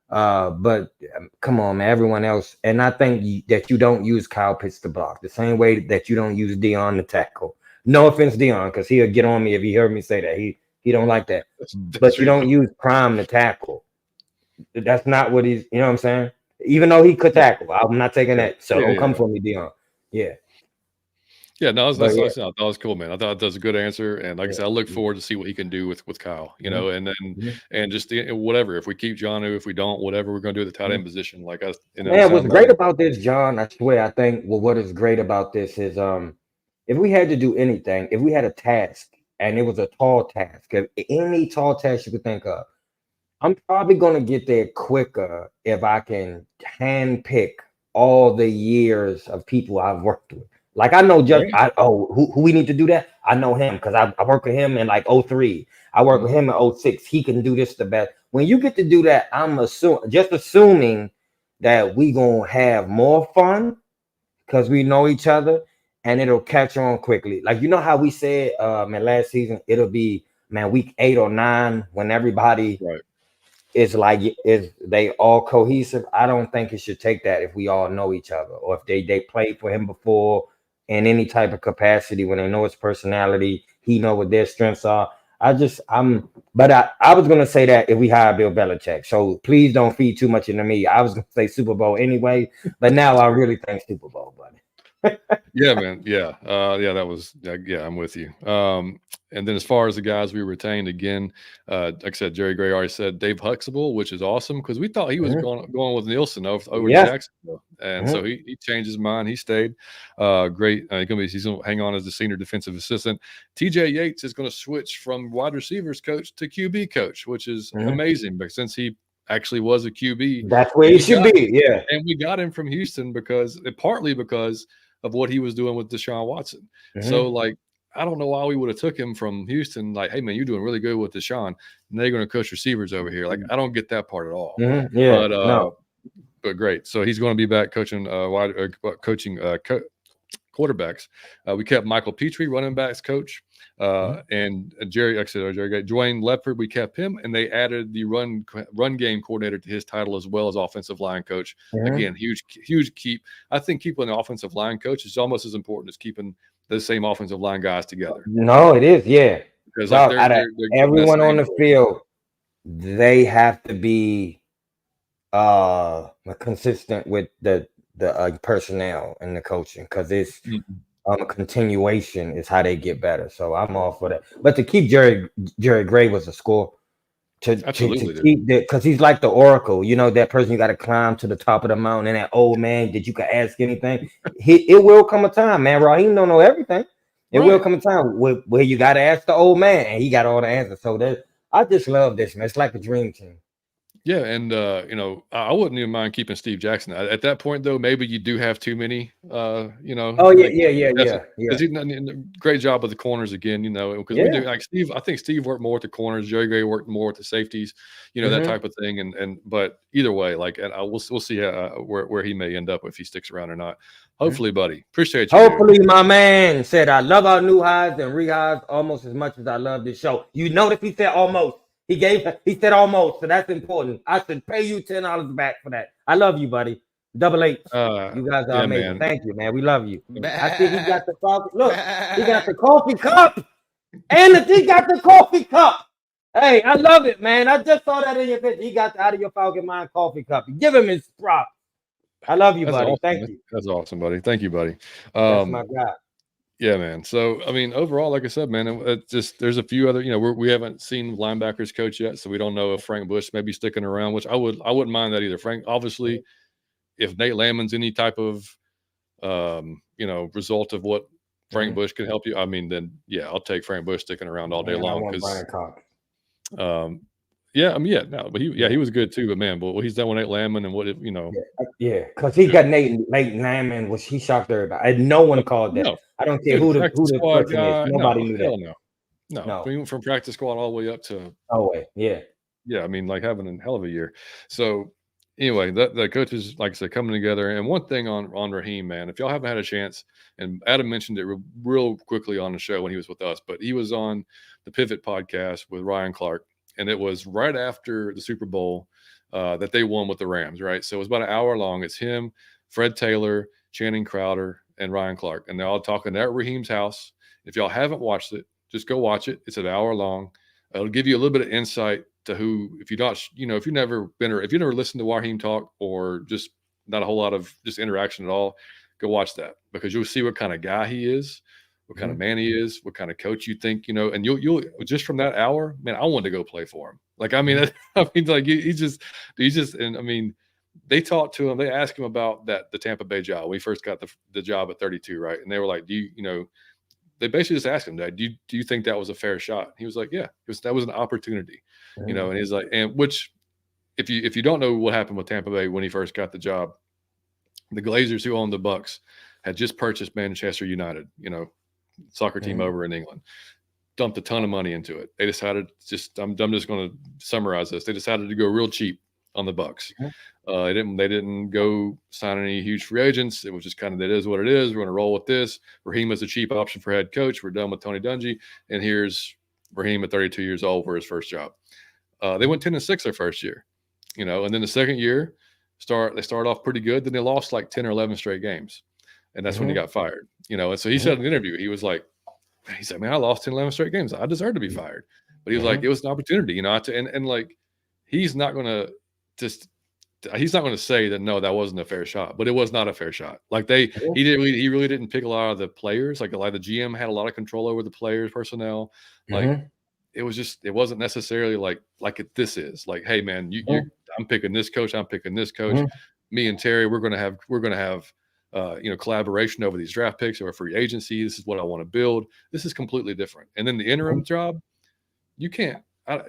Speaker 2: But come on, man, everyone else. And I think that you don't use Kyle Pitts to block the same way that you don't use Dion to tackle. No offense, Dion, because he'll get on me if he heard me say that. He don't like that. But you don't use Prime to tackle. That's not what he's, you know what I'm saying? Even though he could tackle, I'm not taking that. So don't come for me, Dion. Yeah.
Speaker 1: Yeah, no, I thought that was cool, man. I thought that was a good answer, and like I said, I look forward to see what he can do with Kyle, and then and just whatever. If we keep Jonnu, if we don't, whatever we're going to do at the tight end position, like us.
Speaker 2: Man, what's great about this, John? I swear, I think what is great about this is, if we had to do anything, if we had a task and it was a tall task, any tall task you could think of, I'm probably going to get there quicker if I can handpick all the years of people I've worked with. Like I know who we need to do that. I know him because I work with him in like 03. I work with him in 06. He can do this the best. When you get to do that, I'm assuming that we gonna have more fun because we know each other and it'll catch on quickly. Like, you know how we said man, last season it'll be week 8 or 9 when everybody is like is they all cohesive. I don't think it should take that if we all know each other or if they played for him before in any type of capacity, when they know his personality, he know what their strengths are. I was gonna say that if we hire Bill Belichick. So please don't feed too much into me. I was gonna say Super Bowl anyway, but now I really think Super Bowl, buddy.
Speaker 1: Yeah, man. Yeah. I'm with you. And then as far as the guys we retained, again, like I said, Jerry Gray already said Dave Huxtable, which is awesome because we thought he was going with Nielsen over Jacksonville. And so he changed his mind. He stayed. Great. He's going to hang on as the senior defensive assistant. TJ Yates is going to switch from wide receivers coach to QB coach, which is amazing, because since he actually was a QB,
Speaker 2: that's where he should be. Yeah.
Speaker 1: And we got him from Houston partly because of what he was doing with Deshaun Watson. So, like, I don't know why we would have took him from Houston. Like, hey man, you're doing really good with Deshaun, and they're going to coach receivers over here. Like, I don't get that part at all.
Speaker 2: Yeah,
Speaker 1: but great. So he's going to be back coaching quarterbacks. We kept Michael Petrie, running backs coach, and Jerry Gray, Dwayne Lepard. We kept him, and they added the run game coordinator to his title as well as offensive line coach. Again, huge keep. I think keeping an offensive line coach is almost as important as keeping the same offensive line guys together.
Speaker 2: No, it is, yeah. Because they're everyone on the field, they have to be consistent with the personnel and the coaching, because it's a continuation is how they get better. So I'm all for that. But to keep Jerry Gray was a score. To keep that, because he's like the oracle, you know, that person you got to climb to the top of the mountain, and that old man that you can ask anything. It will come a time, man. Raheem don't know everything. It will come a time where you got to ask the old man, and he got all the answers. So I just love this, man. It's like a dream team.
Speaker 1: Yeah, and I wouldn't even mind keeping Steve Jackson. At that point, though, maybe you do have too many. Oh
Speaker 2: yeah.
Speaker 1: Because he done a great job with the corners again. Because we do, like Steve. I think Steve worked more with the corners. Jerry Gray worked more with the safeties. That type of thing. But either way, like, we'll see where he may end up if he sticks around or not. Hopefully, buddy. Appreciate you.
Speaker 2: Hopefully, dude. My man said, "I love our new highs and rehires almost as much as I love this show." You notice he said almost. He said almost, so that's important. I should pay you $10 back for that. I love you, buddy. Double H. You guys are amazing. Man. Thank you, man. We love you. I see he got the Falcons. Look, he got the coffee cup. And he got the coffee cup. Hey, I love it, man. I just saw that in your picture. He got out of your Falcon Mind coffee cup. Give him his props. I love you, buddy.
Speaker 1: Awesome.
Speaker 2: Thank you.
Speaker 1: That's awesome, buddy. Thank you, buddy.
Speaker 2: That's my guy.
Speaker 1: Yeah, man. So, I mean, overall, like I said, man, it's just, there's a few other, we haven't seen linebackers coach yet, so we don't know if Frank Bush may be sticking around, which I wouldn't mind that either. Frank, obviously, if Nate Landman's any type of, result of what Frank Bush can help you, I mean, then yeah, I'll take Frank Bush sticking around all day long. But he was good too. But man, what he's done with Nate Landman and
Speaker 2: Yeah, because he got Nate Landman, which he shocked everybody. No one called that. No. I don't care who the person is. Nobody knew that.
Speaker 1: No. We went from practice squad all the way up to.
Speaker 2: Oh wait, yeah.
Speaker 1: Yeah, I mean, like having a hell of a year. So anyway, the coaches, like I said, coming together. And one thing on Raheem, man, if y'all haven't had a chance, and Adam mentioned it real quickly on the show when he was with us, but he was on the Pivot podcast with Ryan Clark, and it was right after the Super Bowl that they won with the Rams, right? So it was about an hour long. It's him, Fred Taylor, Channing Crowder, and Ryan Clark, and they're all talking at Raheem's house. If y'all haven't watched it, just go watch it. It's an hour long. It'll give you a little bit of insight to who, if you've never been, or if you never listened to Raheem talk, or just not a whole lot of just interaction at all, go watch that, because you'll see what kind of guy he is, what kind of man he is, what kind of coach you think, and you'll just from that hour, man, I wanted to go play for him. Like, I mean, like he's just, and I mean, they talked to him, they asked him about the Tampa Bay job when he first got the job at 32, right? And they were like, they basically just asked him that, do you think that was a fair shot? He was like, yeah, that was an opportunity, and he's like, and which, if you don't know what happened with Tampa Bay when he first got the job, the Glazers, who owned the Bucks, had just purchased Manchester United, soccer team over in England, dumped a ton of money into it. They decided I'm just going to summarize this. They decided to go real cheap on the Bucks. They didn't go sign any huge free agents. It was just kind of, that is what it is. We're going to roll with this. Raheem is a cheap option for head coach. We're done with Tony Dungy. And here's Raheem at 32 years old for his first job. They went 10-6 their first year, and then the second year they started off pretty good. Then they lost like 10 or 11 straight games. And that's when he got fired, and so he said in the interview, he said, man, I lost 10, 11 straight games. I deserve to be fired. But he was like, it was an opportunity, and like, he's not going to say that, no, that wasn't a fair shot, but it was not a fair shot. Like he really didn't pick a lot of the players. Like the GM had a lot of control over the players, personnel. Like it wasn't necessarily like this is like, hey man, I'm picking this coach. I'm picking this coach. Me and Terry, we're going to have collaboration over these draft picks or free agency. This is what I want to build. This is completely different. And then the interim job, you can't. I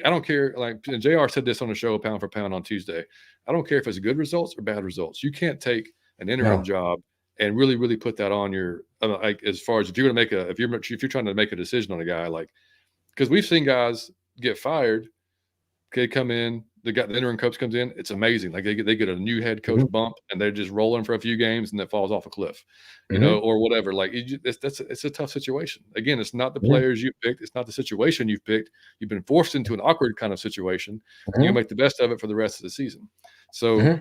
Speaker 1: don't care. Like JR said this on the show, Pound for Pound, on Tuesday. I don't care if it's good results or bad results. You can't take an interim job and really, really put that on your like, as far as if you're going to if you're trying to make a decision on a guy, like, because we've seen guys get fired. They come in, the interim coach comes in. It's amazing. Like they get a new head coach bump, and they're just rolling for a few games, and that falls off a cliff, or whatever. Like it's a tough situation. Again, it's not the players you picked. It's not the situation you've picked. You've been forced into an awkward kind of situation. And you make the best of it for the rest of the season. So,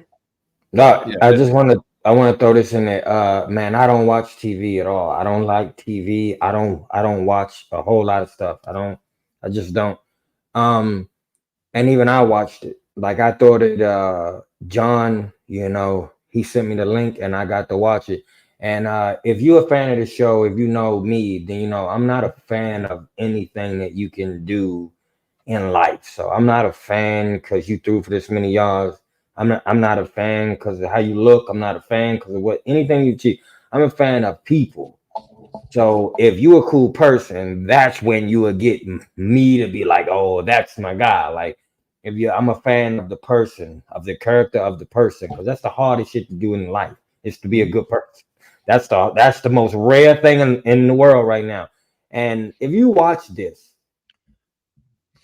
Speaker 2: I want to throw this in there. Man, I don't watch TV at all. I don't like TV. I don't watch a whole lot of stuff. I just don't. And even I watched it. Like I thought it, John, he sent me the link and I got to watch it. And if you're a fan of the show, if you know me, then I'm not a fan of anything that you can do in life. So I'm not a fan because you threw for this many yards. I'm not a fan because of how you look. I'm not a fan because of anything you cheat. I'm a fan of people. So if you're a cool person, that's when you will get me to be like, oh, that's my guy. Like I'm a fan of the person, of the character of the person, because that's the hardest shit to do in life, is to be a good person. That's the most rare thing in the world right now. And if you watch this,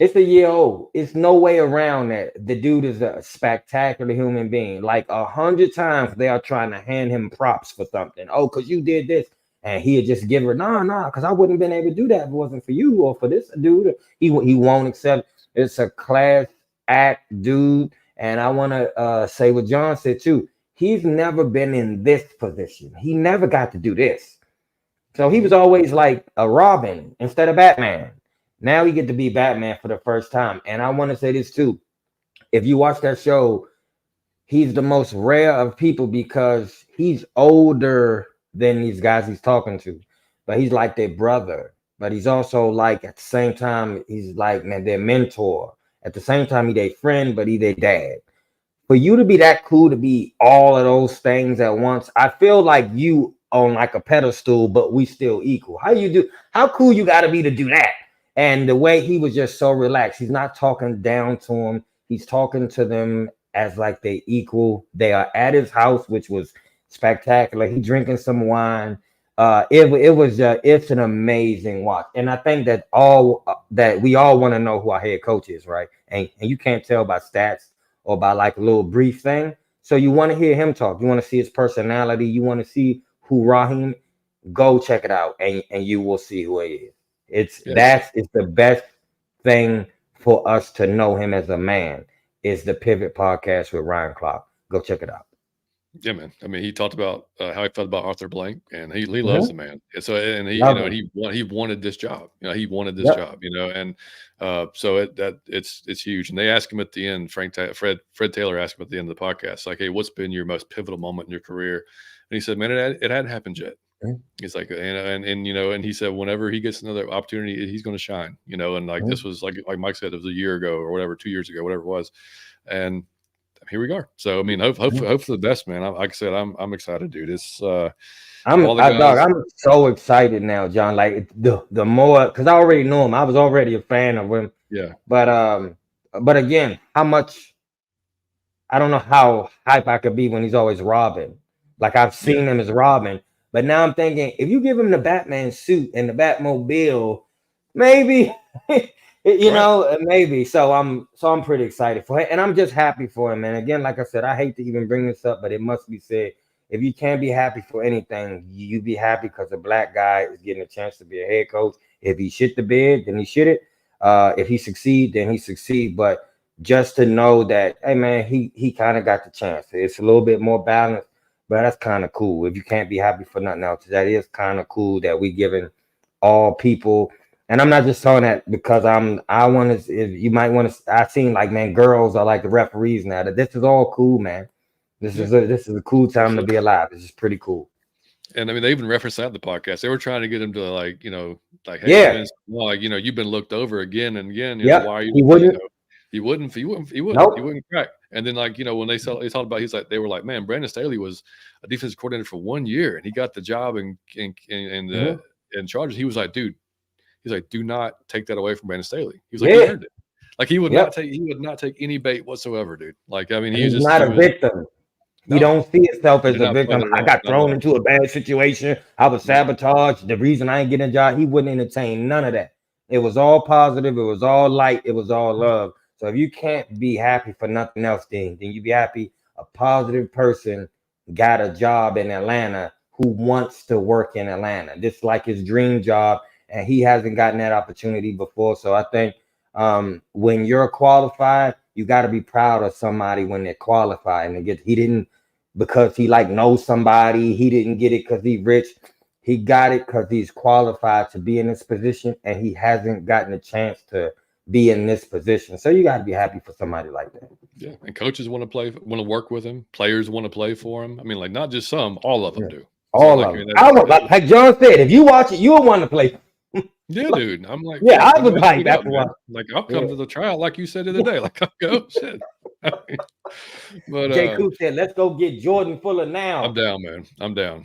Speaker 2: it's a year old. It's no way around that. The dude is a spectacular human being. Like 100 times they are trying to hand him props for something. Oh, because you did this. And he'd just give her, nah, because I wouldn't have been able to do that if it wasn't for you or for this dude. He won't accept. It's a class act, dude. And I want to say what John said too. He's never been in this position. He never got to do this. So he was always like a Robin instead of Batman. Now he get to be Batman for the first time. And I want to say this too. If you watch that show, he's the most rare of people because he's older than these guys he's talking to. But he's like their brother. But he's also like, at the same time, he's like, man, their mentor. At the same time, he's their friend, but he's their dad. For you to be that cool, to be all of those things at once, I feel like you on like a pedestal, but we still equal. How cool you got to be to do that? And the way he was just so relaxed, he's not talking down to him. He's talking to them as like they equal. They are at his house, which was spectacular. He drinking some wine. It's an amazing watch. And I think that we all want to know who our head coach is, right? And you can't tell by stats or by like a little brief thing. So you want to hear him talk. You want to see his personality. You want to see who Raheem. Go check it out, and you will see who he is. It's the best thing for us to know him as a man is the Pivot Podcast with Ryan Clark. Go check it out.
Speaker 1: Yeah, man. I mean, he talked about how he felt about Arthur Blank, and he loves the man. And so, and he wanted this job. He wanted this job. And so it's huge. And they asked him at the end. Fred Taylor asked him at the end of the podcast, like, "Hey, what's been your most pivotal moment in your career?" And he said, "Man, it hadn't happened yet." He's like, and he said, whenever he gets another opportunity, he's going to shine. And like this was like Mike said, it was a year ago or whatever, 2 years ago, whatever it was, and here we are. So I mean, hopefully the best, man. Like I said, I'm excited, dude. It's
Speaker 2: I'm so excited now, John. Like the more, because I already know him. I was already a fan of him.
Speaker 1: Yeah.
Speaker 2: But again, how much? I don't know how hype I could be when he's always Robin. Like I've seen him as Robin, But now I'm thinking, if you give him the Batman suit and the Batmobile, maybe maybe. So I'm pretty excited for it, and I'm just happy for him. And again, like I said, I hate to even bring this up, but it must be said. If you can't be happy for anything, you be happy because a black guy is getting a chance to be a head coach. If he shit the bed, then he shit it. If he succeed, then he succeed. But just to know that, hey man, he kind of got the chance. It's a little bit more balanced, but that's kind of cool. If you can't be happy for nothing else, that is kind of cool that we giving all people. And I'm not just saying that because I want to. You might want to. I seen like, man, girls are like the referees now. That this is all cool, man. This is a cool time to be alive. This is pretty cool.
Speaker 1: And I mean, they even referenced that in the podcast. They were trying to get him to like, like, hey,
Speaker 2: Yeah.
Speaker 1: Vince, like, you've been looked over again and again.
Speaker 2: Yeah.
Speaker 1: Why are you?
Speaker 2: He wouldn't.
Speaker 1: He wouldn't.
Speaker 2: Nope.
Speaker 1: He wouldn't crack. And then, like, when they talked about, they were like, man, Brandon Staley was a defensive coordinator for 1 year, and he got the job in Chargers. He was like, dude, he's like, do not take that away from Brandon Staley. He was like, he earned it. Like he would not take any bait whatsoever, dude. Like, I mean,
Speaker 2: he's not a victim. He don't see himself as a victim. I got thrown into a bad situation. I was sabotaged. The reason I ain't getting a job, he wouldn't entertain none of that. It was all positive. It was all light. It was all love. So if you can't be happy for nothing else, then you be happy a positive person got a job in Atlanta who wants to work in Atlanta. This is like his dream job, and he hasn't gotten that opportunity before. So I think when you're qualified, you got to be proud of somebody when they're qualified. And he didn't because he like knows somebody. He didn't get it because he's rich. He got it because he's qualified to be in this position, and he hasn't gotten a chance to be in this position. So you got to be happy for somebody like that.
Speaker 1: Yeah, and coaches want to work with him. Players want to play for him. I mean, like not just some, all of them do.
Speaker 2: All of them. Like John said, if you watch it, you'll want to play.
Speaker 1: Yeah, dude. I'm like,
Speaker 2: yeah, I was hyped after one.
Speaker 1: Like, I'll come to the tryout, like you said the other day. Like, I'll go. Shit. But
Speaker 2: Jay Coop said, "Let's go get Jordan Fuller now."
Speaker 1: I'm down, man. I'm down.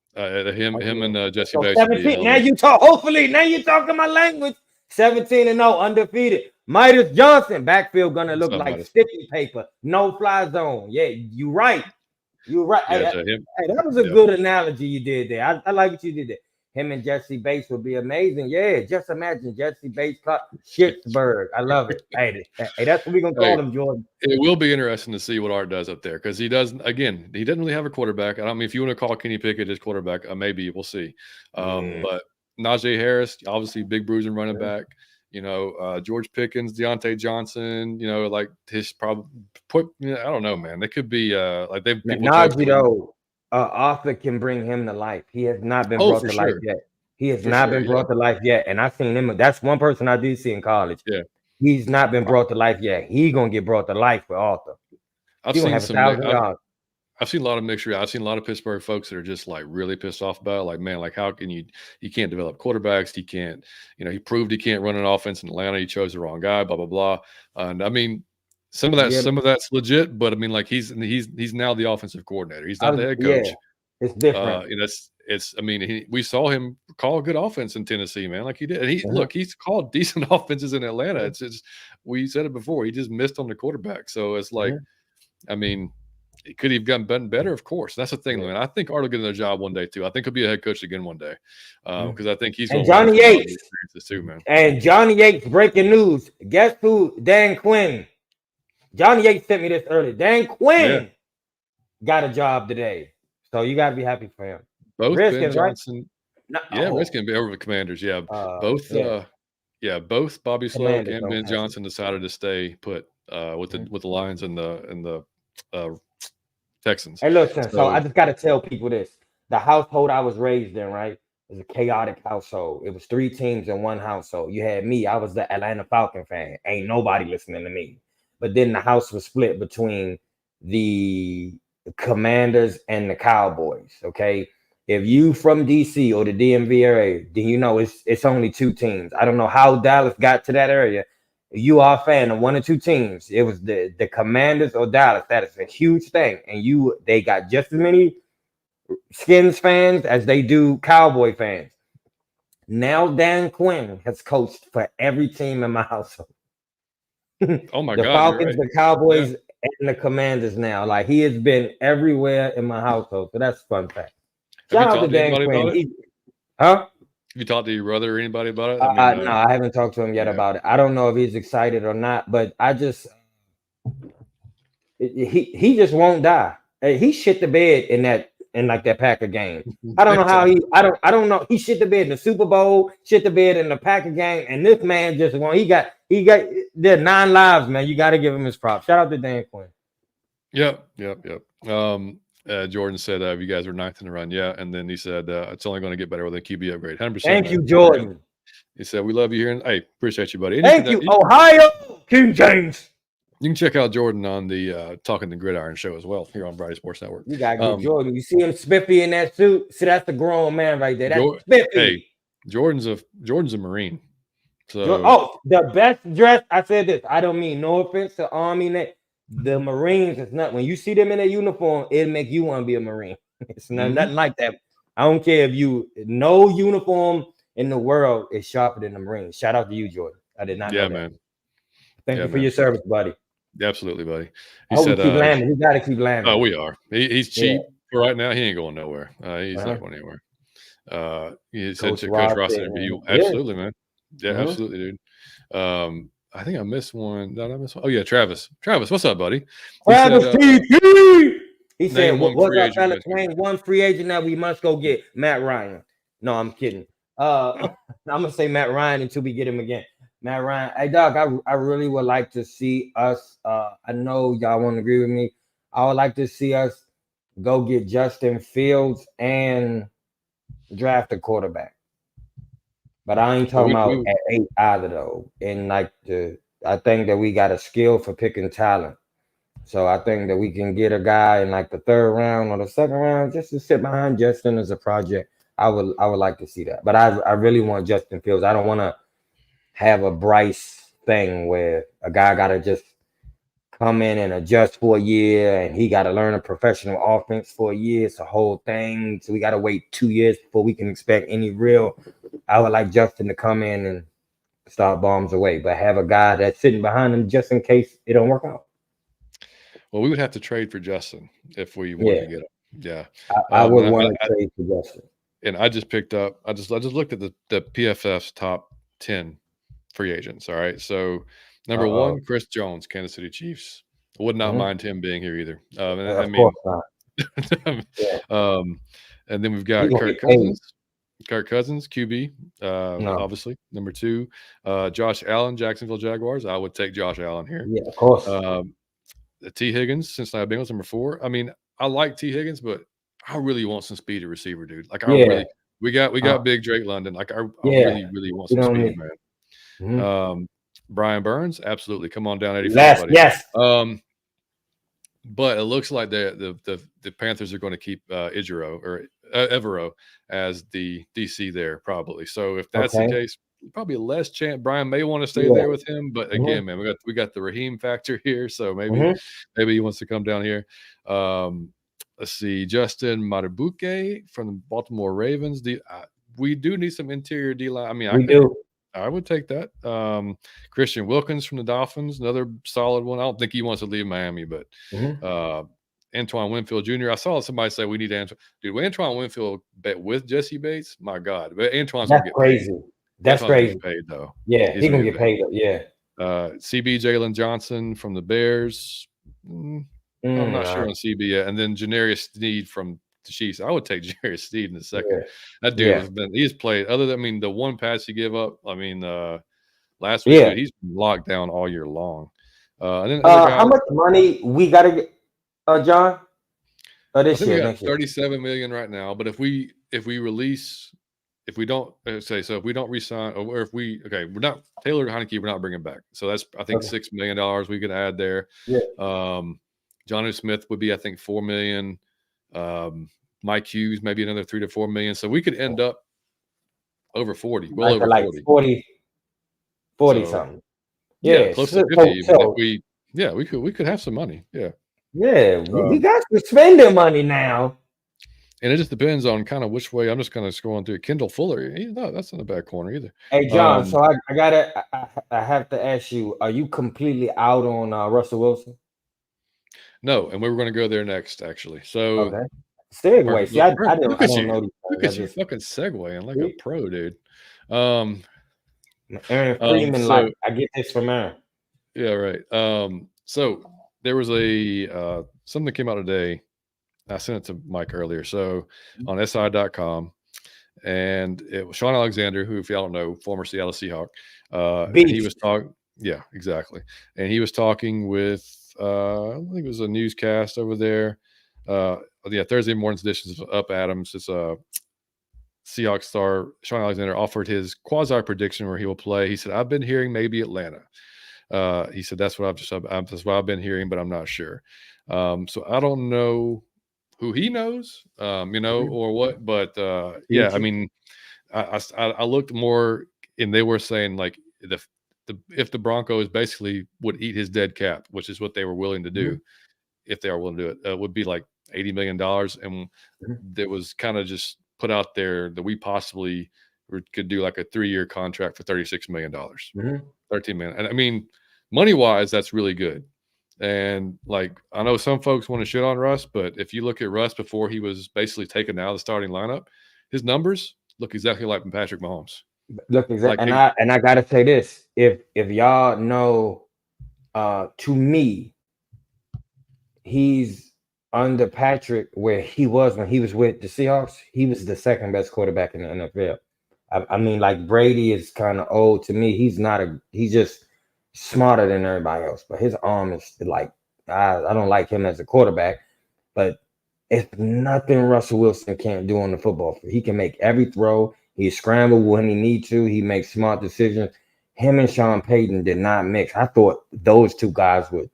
Speaker 1: Him and Jesse Bates.
Speaker 2: 17. Now you talk. Hopefully, now you talking my language. 17-0, undefeated. Midas Johnson, backfield gonna look like sticky paper. No fly zone. Yeah, you right. You're right.
Speaker 1: Yeah,
Speaker 2: hey, that was a good analogy you did there. I like what you did there. Him and Jesse Bates would be amazing. Yeah, just imagine Jesse Bates caught Schittsburg. I love it. Hey, that's what we're gonna call him, Jordan.
Speaker 1: It will be interesting to see what Art does up there because he doesn't really have a quarterback. I mean, if you want to call Kenny Pickett his quarterback, maybe we'll see. But Najee Harris, obviously big bruising running back. George Pickens, Deontay Johnson. Like his probably I don't know, man. They could be like they've
Speaker 2: Najee though. Arthur can bring him to life. He has not been brought to life yet. He has not been brought to life yet. And I've seen him. That's one person I did see in college.
Speaker 1: Yeah.
Speaker 2: He's not been brought to life yet. He's gonna get brought to life with Arthur.
Speaker 1: I've seen a lot of mixture. I've seen a lot of Pittsburgh folks that are just like really pissed off about it. Like, man, like how can you can't develop quarterbacks? He can't, he proved he can't run an offense in Atlanta. He chose the wrong guy, blah, blah, blah. And I mean, some of that's legit, but I mean, like he's now the offensive coordinator. He's not the head coach.
Speaker 2: Yeah, it's different.
Speaker 1: We saw him call a good offense in Tennessee, man. Like he did. And he's called decent offenses in Atlanta. It's just, we said it before. He just missed on the quarterback. So it's like, I mean, could he have gotten better? Of course. That's the thing, man. I think Art will get another job one day too. I think he'll be a head coach again one day. Because I think he's
Speaker 2: and Johnny Yates
Speaker 1: too, man.
Speaker 2: And Johnny Yates, breaking news. Guess who? Dan Quinn. Johnny Yates sent me this earlier. Dan Quinn got a job today. So you got to be happy for him.
Speaker 1: Both
Speaker 2: Redskins,
Speaker 1: Ben Johnson.
Speaker 2: Right?
Speaker 1: Redskins over the Commanders. Yeah. Both Bobby Sloak and Ben Johnson decided to stay put with the Lions and the Texans.
Speaker 2: Hey, listen, so I just got to tell people this. The household I was raised in, right, was a chaotic household. It was 3 teams in one household. You had me. I was the Atlanta Falcon fan. Ain't nobody listening to me. But then the house was split between the Commanders and the Cowboys, okay? If you from DC or the DMV area, then you know it's only 2 teams. I don't know how Dallas got to that area. If you are a fan of 1 or 2 teams, it was the Commanders or Dallas. That is a huge thing. And they got just as many Skins fans as they do Cowboy fans. Now Dan Quinn has coached for every team in my household.
Speaker 1: Oh my
Speaker 2: God!
Speaker 1: The
Speaker 2: Falcons, the Cowboys, and the Commanders now. Like he has been everywhere in my household. So that's a fun fact. Shout out to Dan Quinn.
Speaker 1: Huh? Have you talked to your brother or anybody about it?
Speaker 2: No, I haven't talked to him yet about it. I don't know if he's excited or not, but he just won't die. He shit the bed in that Packer game. I don't know how I don't know. He shit the bed in the Super Bowl, shit the bed in the Packer game, and this man just won. He got there 9 lives, man. You got to give him his props. Shout out to Dan Quinn.
Speaker 1: Yep. Jordan said, "You guys were 9th in the run." Yeah, and then he said, "It's only going to get better with a QB upgrade." 100%.
Speaker 2: Thank you, Jordan.
Speaker 1: He said, "We love you here," and hey, appreciate you, buddy.
Speaker 2: Thank you, Ohio, King James.
Speaker 1: You can check out Jordan on the Talking the Gridiron show as well here on VarietySports Network.
Speaker 2: You gotta get Jordan. You see him spiffy in that suit. See, that's the grown man right there. That's spiffy.
Speaker 1: Hey, Jordan's a Marine.
Speaker 2: So the best dress. I said this. I don't mean no offense to Army. The Marines is not. When you see them in a uniform, it'll make you want to be a Marine. It's nothing like that. I don't care if no uniform in the world is sharper than the Marines. Shout out to you, Jordan. I did not know that.
Speaker 1: Man.
Speaker 2: Thank you for your service, buddy.
Speaker 1: Absolutely, buddy.
Speaker 2: He said, keep landing. We got to keep landing.
Speaker 1: Oh, we are. He's cheap for right now. He ain't going nowhere. He's not going anywhere. He said to Coach Ross interview. Absolutely, man. Yeah, absolutely, dude. I think I missed one. Did I miss one? Oh, yeah, Travis. Travis, what's up, buddy?
Speaker 2: Travis TP. He said, what's up, fellas? Name one free agent that we must go get. Matt Ryan. No, I'm kidding. I'm going to say Matt Ryan until we get him again. Matt Ryan. Hey, dog, I really would like to see us. I know y'all won't agree with me. I would like to see us go get Justin Fields and draft a quarterback. But I ain't talking about at 8 either, though. And I think that we got a skill for picking talent. So I think that we can get a guy in like the 3rd round or the 2nd round just to sit behind Justin as a project. I would like to see that. But I really want Justin Fields. I don't want to have a Bryce thing where a guy got to just come in and adjust for a year and he got to learn a professional offense for a year. It's a whole thing. So we got to wait 2 years before we can expect any real. I would like Justin to come in and start bombs away, but have a guy that's sitting behind him just in case it don't work out.
Speaker 1: Well, we would have to trade for Justin if we wanted to get him. Yeah.
Speaker 2: I would want to trade for Justin.
Speaker 1: And I just picked up, I just looked at the PFF's top 10 free agents. All right. So number 1, Chris Jones, Kansas City Chiefs. I would not mind him being here either.
Speaker 2: Of course
Speaker 1: not. And then we've got Kirk Cousins, QB, obviously. Number 2, Josh Allen, Jacksonville Jaguars. I would take Josh Allen here.
Speaker 2: Yeah, of course.
Speaker 1: T. Higgins, Cincinnati Bengals, number 4. I mean, I like T. Higgins, but I really want some speed at receiver, dude. Like, we got big Drake London. Like, I really want some speed, man. Brian Burns, absolutely. Come on down 85, buddy.
Speaker 2: Yes.
Speaker 1: But it looks like the Panthers are going to keep Evero as the DC there, probably. So if that's the case, probably a less chance. Brian may want to stay there with him, but again, man, we got the Raheem factor here, so maybe he wants to come down here. Let's see, Justin Matabuke from the Baltimore Ravens. We do need some interior D line. I mean, I would take that. Christian Wilkins from the Dolphins, another solid one. I don't think he wants to leave Miami, but Antoine Winfield Jr. I saw somebody say we need Antoine. Dude, Antoine Winfield bet with Jesse Bates. My God, but Antoine's gonna get
Speaker 2: crazy.
Speaker 1: Paid.
Speaker 2: That's crazy.
Speaker 1: Paid though.
Speaker 2: Yeah, he's gonna get paid. Yeah.
Speaker 1: CB Jalen Johnson from the Bears. I'm not sure on CB yet. And then Janarius Sneed from the Chiefs. I would take Janarius Sneed in a second. Yeah. That dude he's played. The one pass he gave up. I mean, last week dude, he's been locked down all year long. And then
Speaker 2: how much money we gotta get, John? This year,
Speaker 1: we got $37 million right now. But if we release. If we don't if we don't resign, or if we're not Taylor Heineke, we're not bringing back. So that's I think $6 million we could add there.
Speaker 2: Yeah.
Speaker 1: Johnny Smith would be I think $4 million. Mike Hughes maybe another $3 to $4 million. So we could end up over 40, well over
Speaker 2: like 40 something. Yeah,
Speaker 1: close to 50. Even if we could have some money. Yeah.
Speaker 2: Yeah, we got to spending money now.
Speaker 1: And it just depends on kind of which way. I'm just kind of scrolling through. Kendall Fuller, that's not a bad corner either.
Speaker 2: Hey, John, so I have to ask you, are you completely out on Russell Wilson?
Speaker 1: No, and we were going to go there next, actually. So
Speaker 2: Segue.
Speaker 1: Perfect.
Speaker 2: See,
Speaker 1: Look,
Speaker 2: I
Speaker 1: look at
Speaker 2: don't
Speaker 1: you.
Speaker 2: know these
Speaker 1: Look
Speaker 2: things.
Speaker 1: at you fucking segueing like a pro, dude.
Speaker 2: Aaron Freeman,
Speaker 1: So
Speaker 2: like I get this from Aaron.
Speaker 1: yeah, right. So there was a something that came out today. I sent it to Mike earlier. So on SI.com, and it was Sean Alexander, who, if y'all don't know, former Seattle Seahawk. And he was talking. Yeah, exactly. And he was talking with I think it was a newscast over there. Yeah, Thursday morning's editions of Up Adams. It's Seahawks star Sean Alexander offered his quasi prediction where he will play. He said, "I've been hearing maybe Atlanta." He said, "That's what that's what I've been hearing, but I'm not sure." So I don't know who he knows, or what. But yeah, I mean, I looked more, and they were saying like if the Broncos basically would eat his dead cap, which is what they were willing to do, if they are willing to do it, would be like $80 million, and there was kind of just put out there that we possibly could do like a 3-year contract for $36 million, 13 million. And I mean, money wise, that's really good. And like, I know some folks want to shit on Russ, but if you look at Russ before he was basically taken out of the starting lineup, his numbers look exactly like Patrick Mahomes.
Speaker 2: Look, exactly. And I gotta say this: if y'all know, to me, he's under Patrick where he was when he was with the Seahawks. He was the second best quarterback in the NFL. I mean, like Brady is kind of old to me. He's just smarter than everybody else, but his arm is like, I don't like him as a quarterback, but it's nothing Russell Wilson can't do on the football field. He can make every throw. He scramble when he needs to. He makes smart decisions. Him and Sean Payton did not mix. I thought those two guys would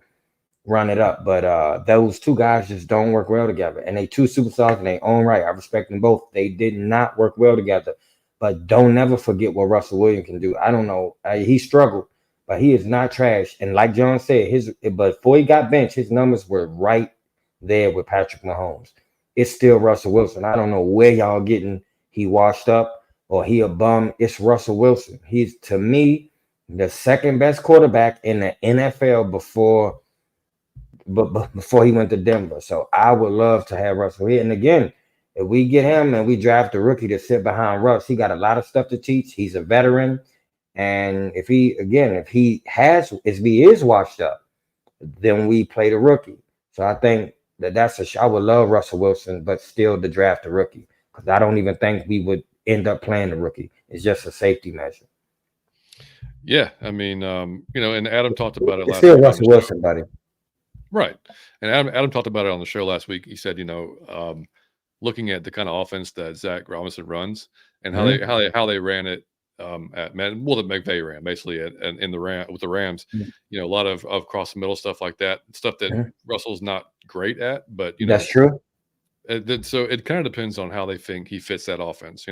Speaker 2: run it up, but those two guys just don't work well together. And they two superstars in their own right. I respect them both. They did not work well together. But don't never forget what Russell Wilson can do. I don't know. He struggled, but he is not trash. And like John said, but before he got benched, his numbers were right there with Patrick Mahomes. It's still Russell Wilson. I don't know where y'all getting he washed up or he a bum. It's Russell Wilson. He's, to me, the second best quarterback in the NFL before he went to Denver. So I would love to have Russell here. And again, if we get him and we draft a rookie to sit behind Russ, he got a lot of stuff to teach. He's a veteran. And if he is washed up, then we play the rookie. So I think I would love Russell Wilson, but still to draft a rookie, because I don't even think we would end up playing the rookie. It's just a safety measure.
Speaker 1: Yeah, I mean, and Adam talked about it
Speaker 2: it's
Speaker 1: last
Speaker 2: still
Speaker 1: week.
Speaker 2: Russell Wilson, buddy.
Speaker 1: Right. And Adam talked about it on the show last week. He said, looking at the kind of offense that Zach Robinson runs and how they ran it that McVay ran basically with the Rams, a lot of cross the middle stuff like that, stuff that Russell's not great at, but
Speaker 2: that's true.
Speaker 1: So it kind of depends on how they think he fits that offense,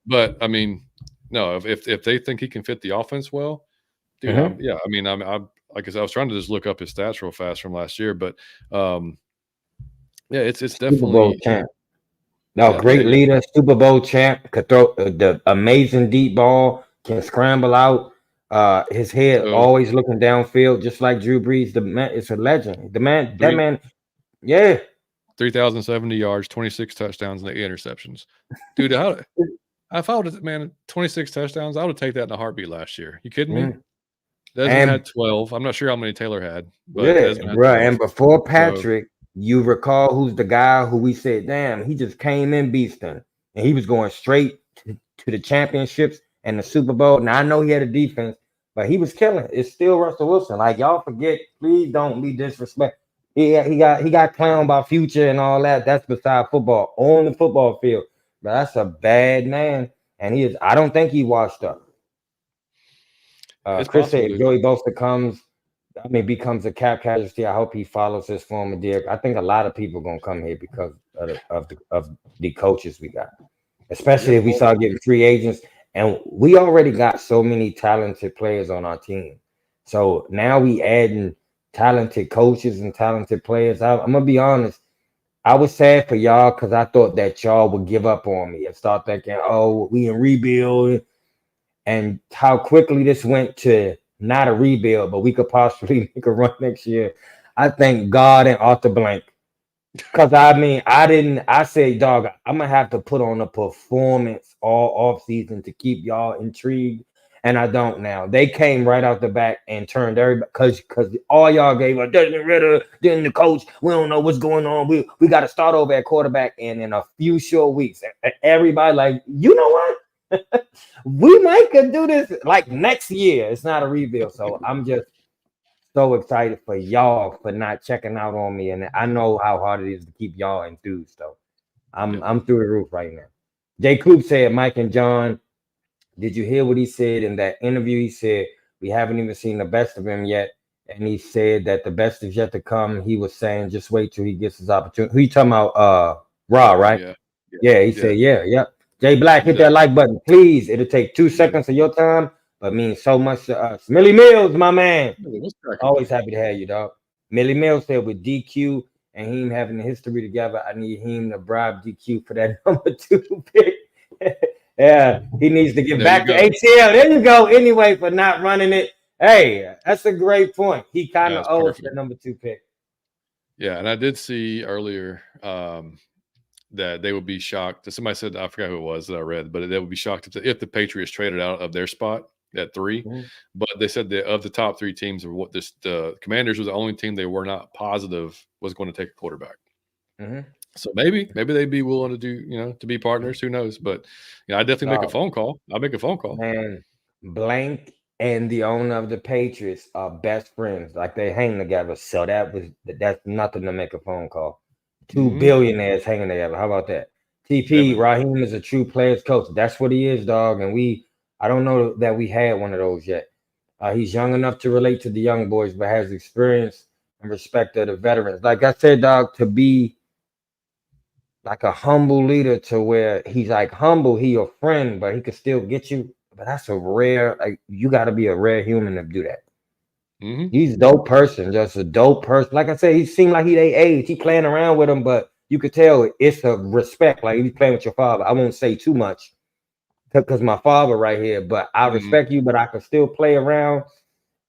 Speaker 1: but I mean, no, if they think he can fit the offense well, dude, I'm like I said, I was trying to just look up his stats real fast from last year, but it's definitely
Speaker 2: Super Bowl champ. No, great leader, Super Bowl champ, could throw the amazing deep ball, can scramble out. His head always looking downfield, just like Drew Brees. The man is a legend. That man, yeah.
Speaker 1: 3,070 yards, 26 touchdowns, and 8 interceptions. Dude, if I would have, 26 touchdowns, I would take that in a heartbeat last year. You kidding me? Desmond had 12. I'm not sure how many Taylor had, but Desmond had 12.
Speaker 2: And before Patrick, you recall who's the guy who we said, damn, he just came in beasting, and he was going straight to the championships and the Super Bowl. Now I know he had a defense, but he was killing. It's still Russell Wilson. Like, y'all forget, please don't be disrespectful. He got clowned by Future and all that. That's beside football. On the football field, but that's a bad man, and I don't think he washed up. Chris said if Joey Bosa becomes a cap casualty, I hope he follows his former deal. I think a lot of people are gonna come here because of the coaches we got, especially if we start getting free agents. And we already got so many talented players on our team. So now we adding talented coaches and talented players. I'm gonna be honest. I was sad for y'all because I thought that y'all would give up on me and start thinking, oh, we in rebuild. And how quickly this went to not a rebuild, but we could possibly make a run next year. I thank God and Arthur Blank Cause I said, dog, I'm gonna have to put on a performance all off season to keep y'all intrigued. And I don't now. They came right out the back and turned everybody because all y'all gave us Desmond Ritter, then the coach. We don't know what's going on. We got to start over at quarterback. And in a few short weeks, everybody like, you know what? We might could do this like next year. It's not a rebuild. So I'm just so excited for y'all for not checking out on me, and I know how hard it is to keep y'all enthused. So I'm through the roof right now. Jay Coop said, Mike and John, did you hear what he said in that interview? He said we haven't even seen the best of him yet, and he said that the best is yet to come. He was saying just wait till he gets his opportunity. Who you talking about? Raw, right? Yeah, he said, yep. Jay Black, hit that like button, please. It'll take 2 seconds of your time, but means so much to us. Millie Mills, my man. Always happy to have you, dog. Millie Mills said with DQ and him having the history together, I need him to bribe DQ for that number 2 pick. Yeah, he needs to get back to ATL. There you go. Anyway, for not running it. Hey, that's a great point. He kind of owes the number 2 pick.
Speaker 1: Yeah, and I did see earlier that they would be shocked. Somebody said, I forgot who it was that I read, but they would be shocked if the Patriots traded out of their spot at 3. Mm-hmm. But they said that of the top 3 teams, the Commanders was the only team they were not positive was going to take a quarterback. Mm-hmm. So maybe they'd be willing to do, to be partners. Who knows? But I definitely make a phone call. I'll make a phone call.
Speaker 2: Man, Blank and the owner of the Patriots are best friends. Like they hang together. So that's nothing to make a phone call. 2 billionaires hanging together. How about that? TP, Raheem is a true player's coach. That's what he is, dog. And I don't know that we had one of those yet. He's young enough to relate to the young boys, but has experience and respect of the veterans. Like I said, dog, to be like a humble leader to where he's like humble, he your friend, but he could still get you. But that's a rare, like you got to be a rare human to do that. Mm-hmm. He's a dope person, just a dope person. Like I said, he seemed like he they age. He playing around with him, but you could tell it's a respect. Like he's playing with your father. I won't say too much because my father right here, but I respect you, but I can still play around.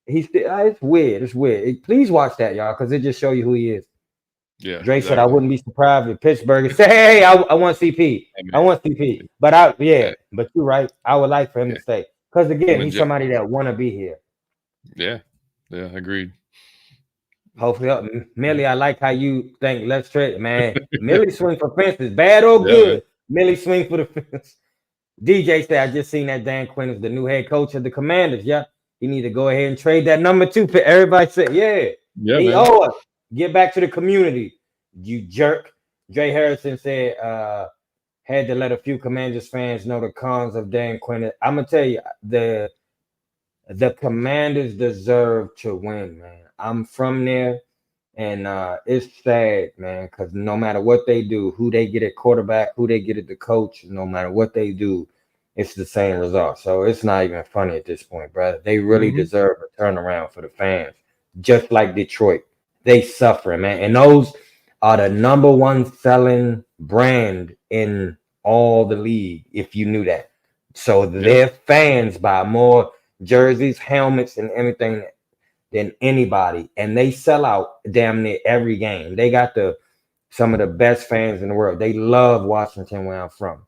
Speaker 2: He's still, it's weird. It's weird. Please watch that, y'all, because it just show you who he is.
Speaker 1: Yeah.
Speaker 2: Dre said I wouldn't be surprised if Pittsburgh said, "Hey, I want CP. I want CP." But but you're right. I would like for him to stay because again, he's somebody that want to be here.
Speaker 1: Yeah, agreed.
Speaker 2: Hopefully, Millie, I like how you think. Let's trade, man. Millie swing for fences, bad or good. Millie swing for the fence. DJ said, "I just seen that Dan Quinn is the new head coach of the Commanders. Yeah, you need to go ahead and trade that number 2 pick." Everybody said, he owe us. Get back to the community, you jerk. Dre Harrison said, had to let a few Commanders fans know the cons of Dan Quinn. I'm gonna tell you, the Commanders deserve to win, man. I'm from there, and it's sad, man, because no matter what they do, who they get at quarterback, who they get at the coach, no matter what they do, it's the same result. So it's not even funny at this point, brother. They really deserve a turnaround for the fans, just like Detroit. They suffering, man. And those are the number 1 selling brand in all the league, if you knew that. So their fans buy more jerseys, helmets, and everything than anybody. And they sell out damn near every game. They got some of the best fans in the world. They love Washington where I'm from.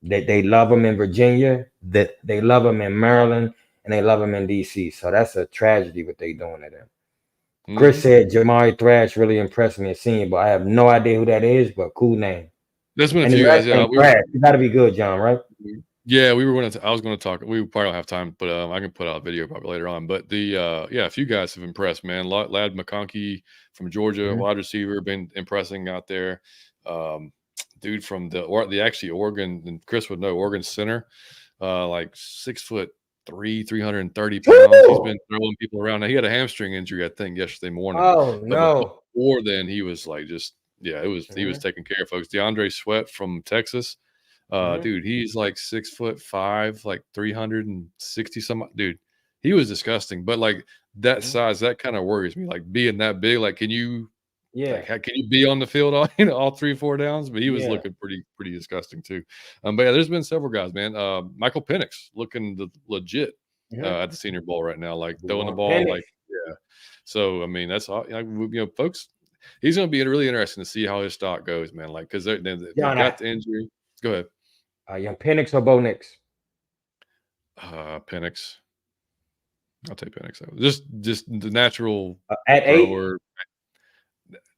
Speaker 2: They love them in Virginia. They love them in Maryland. And they love them in DC. So that's a tragedy what they doing to them. Chris said Jamari Thrash really impressed me at senior, but I have no idea who that is, but cool name.
Speaker 1: There's been a few guys. Yeah,
Speaker 2: you got to be good, John, right?
Speaker 1: Yeah, we were going to. I was going to talk. We probably don't have time, but I can put out a video probably later on. But a few guys have impressed, man. Lad McConkey from Georgia, wide receiver, been impressing out there. Dude from the Oregon, and Chris would know, Oregon center, like 6'3", 330 pounds. He's been throwing people around. Now he had a hamstring injury, I think, yesterday morning.
Speaker 2: Oh no!
Speaker 1: Before then, he was like he was taking care of folks. DeAndre Sweat from Texas, dude, he's like 6'5", like 360 some. Dude, he was disgusting. But like that size, that kind of worries me. Like being that big, like can you? Yeah, like, can you be on the field all 3-4 downs? But he was looking pretty disgusting too. But there's been several guys, man. Michael Penix looking legit at the Senior Bowl right now, like throwing the ball, like So I mean, that's all. Folks. he's going to be really interesting to see how his stock goes, man. Like, because they've got the injury. Go ahead.
Speaker 2: Penix or Bo Nix?
Speaker 1: Penix. I'll take Penix. Just the natural
Speaker 2: at
Speaker 1: thrower. 8.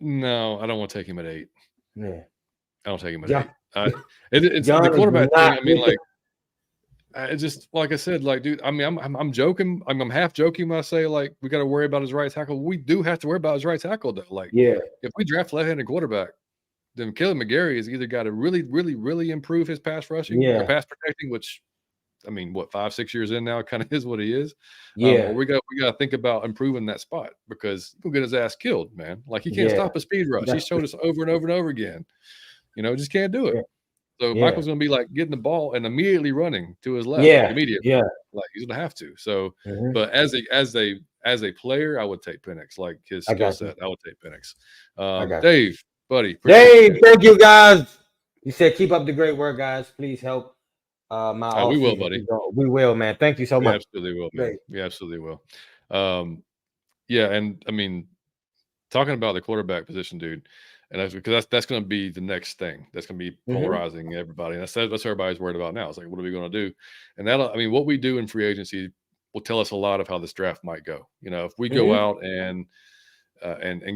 Speaker 1: No, I don't want to take him at 8.
Speaker 2: Yeah,
Speaker 1: I don't take him at 8. It's the quarterback thing. I mean, like, it's just like I said, like, dude. I mean, I'm joking. I'm half joking when I say like we got to worry about his right tackle. We do have to worry about his right tackle, though. Like, if we draft left-handed quarterback, then Caleb McGarry has either got to really, really, really improve his pass rushing or pass protecting, which, I mean, what 5-6 years in now, kind of is what he is. Or we got to think about improving that spot because he'll get his ass killed, man. Like he can't stop a speed rush. He showed us over and over and over again. Just can't do it. So Michael's going to be like getting the ball and immediately running to his left. Immediately. Like he's going to have to. So, but as a player, I would take Penix. Like his skill set, I would take Penix. Dave, buddy.
Speaker 2: Dave, thank you guys. You said keep up the great work, guys. Please help.
Speaker 1: We will, buddy.
Speaker 2: We will, man. Thank you so much.
Speaker 1: Absolutely will, man. We absolutely will. And I mean, talking about the quarterback position, dude, and that's going to be the next thing. That's going to be polarizing everybody. And that's everybody's worried about now. It's like, what are we going to do? And what we do in free agency will tell us a lot of how this draft might go. If we go out and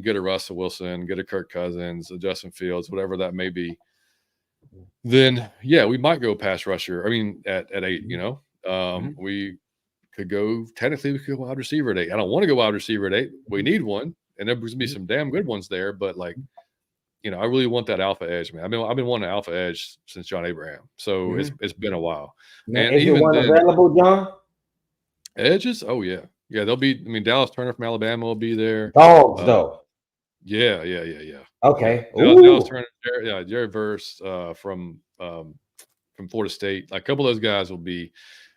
Speaker 1: get a Russell Wilson, get a Kirk Cousins, a Justin Fields, whatever that may be, then we might go pass rusher. I mean, at 8, we could go wide receiver at 8. I don't want to go wide receiver at 8. We need one, and there's gonna be some damn good ones there. But like, I really want that alpha edge, man. I've been wanting an alpha edge since John Abraham, so it's been a while.
Speaker 2: Man, and is even one available, John?
Speaker 1: Edges? Oh yeah, they'll be. I mean, Dallas Turner from Alabama will be there.
Speaker 2: Dogs, though.
Speaker 1: Yeah.
Speaker 2: Okay.
Speaker 1: Dallas Turner, Jared Verse from Florida State. Like a couple of those guys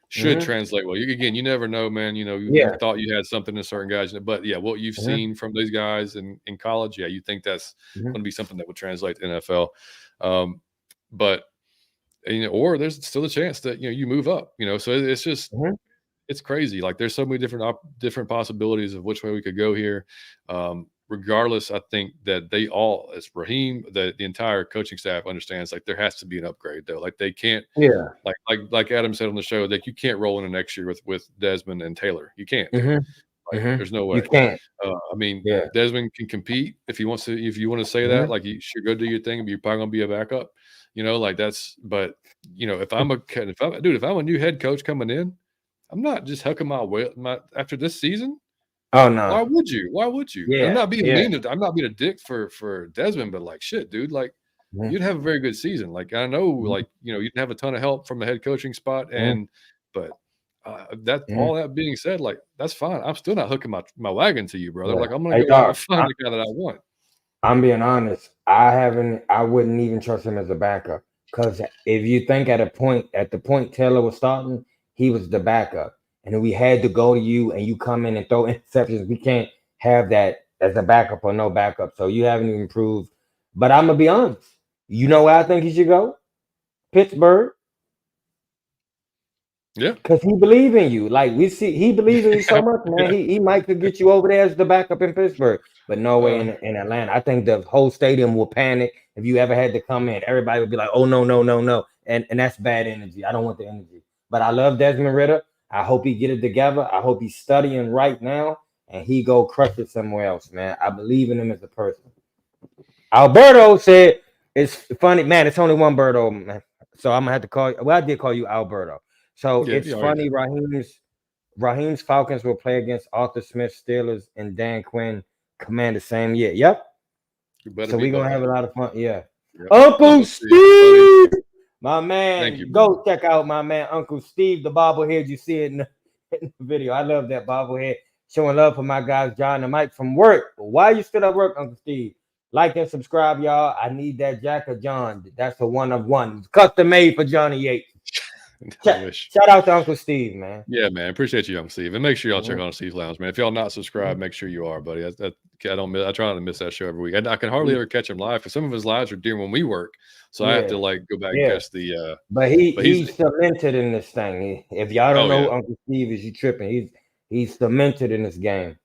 Speaker 1: should translate well. You never know, man. You thought you had something in certain guys, but what you've seen from these guys in college, you think that's going to be something that would translate to NFL. But or there's still a chance that you move up. So it's just it's crazy. Like there's so many different possibilities of which way we could go here. Regardless, I think that they all, as Raheem, the entire coaching staff understands, like there has to be an upgrade though. Like they can't, like Adam said on the show, that you can't roll into next year with Desmond and Taylor. You can't. There's no way.
Speaker 2: You can't.
Speaker 1: I mean, Desmond can compete if he wants to. If you want to say that, like you should go do your thing, but you're probably gonna be a backup. Like that's. But if I'm a new head coach coming in, I'm not just hucking my after this season.
Speaker 2: Oh no!
Speaker 1: Why would you?
Speaker 2: Yeah,
Speaker 1: I'm not being mean. I'm not being a dick for Desmond, but like shit, dude. Like you'd have a very good season. Like I know, like you didn't have a ton of help from the head coaching spot, but that all that being said, like that's fine. I'm still not hooking my wagon to you, brother. Like I'm gonna go out and find the guy that I want.
Speaker 2: I'm being honest. I wouldn't even trust him as a backup because if you think at the point Taylor was starting, he was the backup. And we had to go to you and you come in and throw interceptions. We can't have that as a backup or no backup. So you haven't even proved. But I'm going to be honest. You know where I think he should go? Pittsburgh.
Speaker 1: Yeah.
Speaker 2: Because he believes in you. Like he believes in you so much, man. He might could get you over there as the backup in Pittsburgh. But no way in Atlanta. I think the whole stadium will panic if you ever had to come in. Everybody would be like, oh, no. And that's bad energy. I don't want the energy. But I love Desmond Ridder. I hope he get it together. I hope he's studying right now and he go crush it somewhere else, man. I believe in him as a person. Alberto said, it's funny, man. It's only one Berto, man. So I'm gonna have to call you. Well, I did call you Alberto. So it's funny. Raheem's Falcons will play against Arthur Smith Steelers and Dan Quinn Commanders same year. Yep. So we're gonna have a lot of fun. Yeah. Yep. Uncle Steve. My man, go check out my man, Uncle Steve, the bobblehead. You see it in the video. I love that bobblehead. Showing love for my guys, John and Mike from work. But why you still at work, Uncle Steve? Like and subscribe, y'all. I need that jacket, John. That's a one of one. It's custom made for Johnny Yates. Shout out to Uncle Steve, man.
Speaker 1: Yeah, man. Appreciate you, Uncle Steve. And make sure y'all check out Steve's Lounge, man. If y'all not subscribed, make sure you are, buddy. I try not to miss that show every week. I can hardly ever catch him live because some of his lives are during when we work. So I have to like go back and catch the
Speaker 2: But he's cemented in this thing. If y'all don't know who Uncle Steve is, you tripping. He's cemented in this game.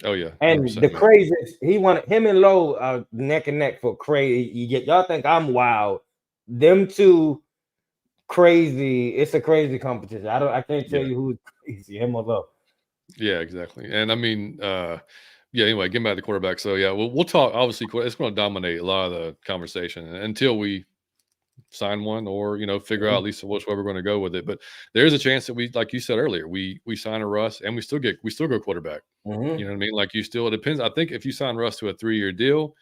Speaker 1: Oh yeah,
Speaker 2: And the
Speaker 1: 100%, man.
Speaker 2: craziest, he wanted him and Lowe neck and neck for crazy. Y'all think I'm wild? Them two crazy. It's a crazy competition. I can't tell
Speaker 1: Yeah,
Speaker 2: you who's crazy, him or Lowe.
Speaker 1: yeah, exactly. And I mean, yeah. Anyway, getting back to the quarterback. So yeah, we'll talk. Obviously, it's going to dominate a lot of the conversation until we sign one or figure out at least which way we're going to go with it. But there's a chance that we, like you said earlier, we sign a Russ and we still go quarterback.
Speaker 2: Mm-hmm.
Speaker 1: You know what I mean? Like, you still, it depends. I think if you sign Russ to a 3-year deal,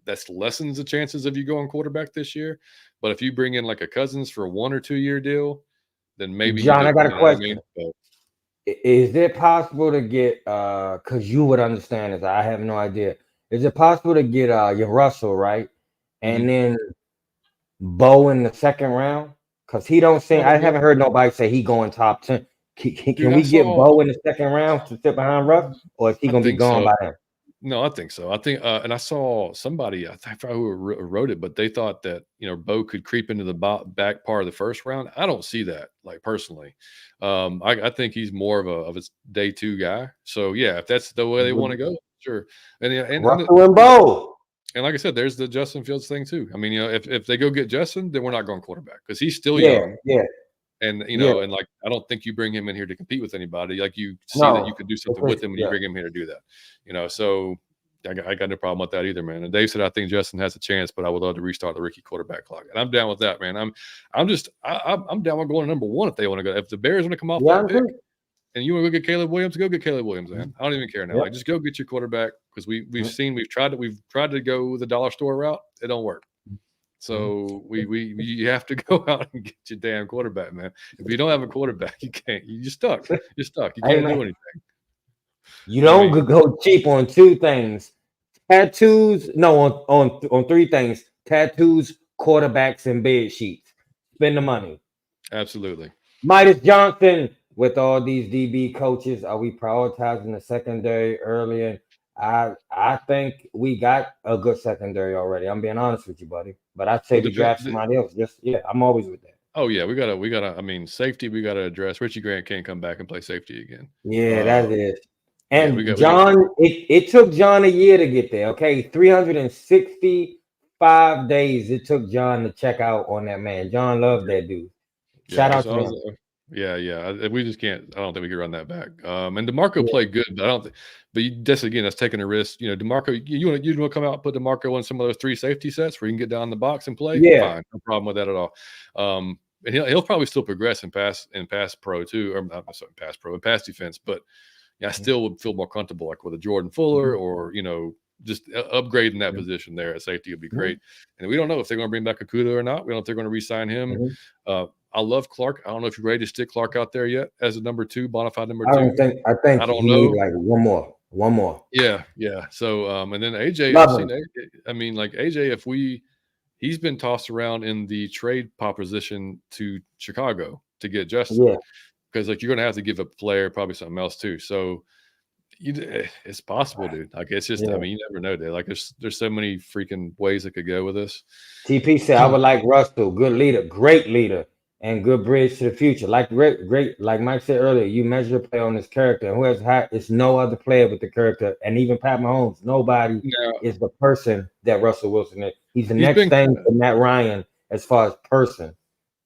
Speaker 1: that's lessens the chances of you going quarterback this year. But if you bring in like a Cousins for a 1 or 2 year deal, then maybe you
Speaker 2: John, I
Speaker 1: do.
Speaker 2: got a
Speaker 1: You know what I mean?
Speaker 2: question.
Speaker 1: But
Speaker 2: Is it possible to get because you would understand this? I have no idea. Is it possible to get your Russell right, and
Speaker 1: mhm.
Speaker 2: then Bo in the second round? Because he don't say.
Speaker 1: Oh
Speaker 2: I
Speaker 1: yeah,
Speaker 2: haven't heard nobody say he going top 10. Can
Speaker 1: dude, I
Speaker 2: we get
Speaker 1: saw.
Speaker 2: Bo in the second round to sit behind Russ, or is he
Speaker 1: I
Speaker 2: gonna be
Speaker 1: think
Speaker 2: gone
Speaker 1: so.
Speaker 2: by then?
Speaker 1: No, I think so. I think, and I saw somebody, I forgot who wrote it, but they thought that Bo could creep into the back part of the first round. I don't see that, like, personally. I think he's more of a day 2 guy. So yeah, if that's the way they want to go, sure. And yeah,
Speaker 2: Russell and Bo.
Speaker 1: and like I said, there's the Justin Fields thing too. I mean, if they go get Justin, then we're not going quarterback because he's still
Speaker 2: Yeah,
Speaker 1: young.
Speaker 2: yeah,
Speaker 1: And
Speaker 2: yeah.
Speaker 1: and like, I don't think you bring him in here to compete with anybody. Like, you see that you
Speaker 2: No,
Speaker 1: could do something with him when you bring him here to do that. So I got no problem with that either, man. And Dave said I think Justin has a chance, but I would love to restart the rookie quarterback clock, and I'm down with that, man. I'm down with going to number 1 if they want to go. If the Bears want to come off
Speaker 2: yeah,
Speaker 1: that pick and you want to go get Caleb Williams, go get Caleb Williams, man. I don't even care now.
Speaker 2: Yep.
Speaker 1: Like, just go get your quarterback because we've tried to go the dollar store route. It don't work. So you have to go out and get your damn quarterback, man. If you don't have a quarterback, you can't. You're stuck. You're stuck. You can't do anything.
Speaker 2: You don't go cheap on 2 things: tattoos. No, on 3 things: tattoos, quarterbacks, and bed sheets. Spend the money.
Speaker 1: Absolutely.
Speaker 2: Midas Johnson, with all these DB coaches, are we prioritizing the secondary earlier? I think we got a good secondary already. I'm being honest with you, buddy. But I'd say we draft somebody else. I'm always with that.
Speaker 1: Oh yeah, we gotta. I mean, safety. We gotta address. Richie Grant can't come back and play safety again.
Speaker 2: Yeah, that is.
Speaker 1: Yeah,
Speaker 2: And John, it took John a year to get there. Okay, 365 days it took John to check out on that man. John loved that dude. Shout out to him.
Speaker 1: Yeah. We just can't. I don't think we can run that back. And DeMarco played good, but I don't think. But that's taking a risk. DeMarco, you want to come out and put DeMarco on some of those 3 safety sets where you can get down the box and play.
Speaker 2: Yeah,
Speaker 1: fine, no problem with that at all. And he'll probably still progress in pass pro too, or not pass pro and pass defense. But yeah, I still would feel more comfortable like with a Jordan Fuller or just upgrading that position there at safety would be great. And we don't know if they're going to bring back Okudah or not. We don't know if they're going to re-sign him. I love Clark. I don't know if you're ready to stick Clark out there yet as a number 2, bona fide number 2.
Speaker 2: I think he needs like one more.
Speaker 1: Yeah. So and then AJ, I mean, like AJ, he's been tossed around in the trade proposition to Chicago to get Justin.
Speaker 2: Yeah.
Speaker 1: Because like you're gonna have to give a player probably something else too. So it's possible, dude. Like, it's just I mean, you never know, dude. Like, there's so many freaking ways that could go with this. TP
Speaker 2: said I would like Russell, good leader, great leader, and good bridge to the future. Like great, like Mike said earlier, you measure play on his character. And who has it's no other player with the character, and even Pat Mahomes, nobody is the person that Russell Wilson is. He's the next thing to Matt Ryan as far as person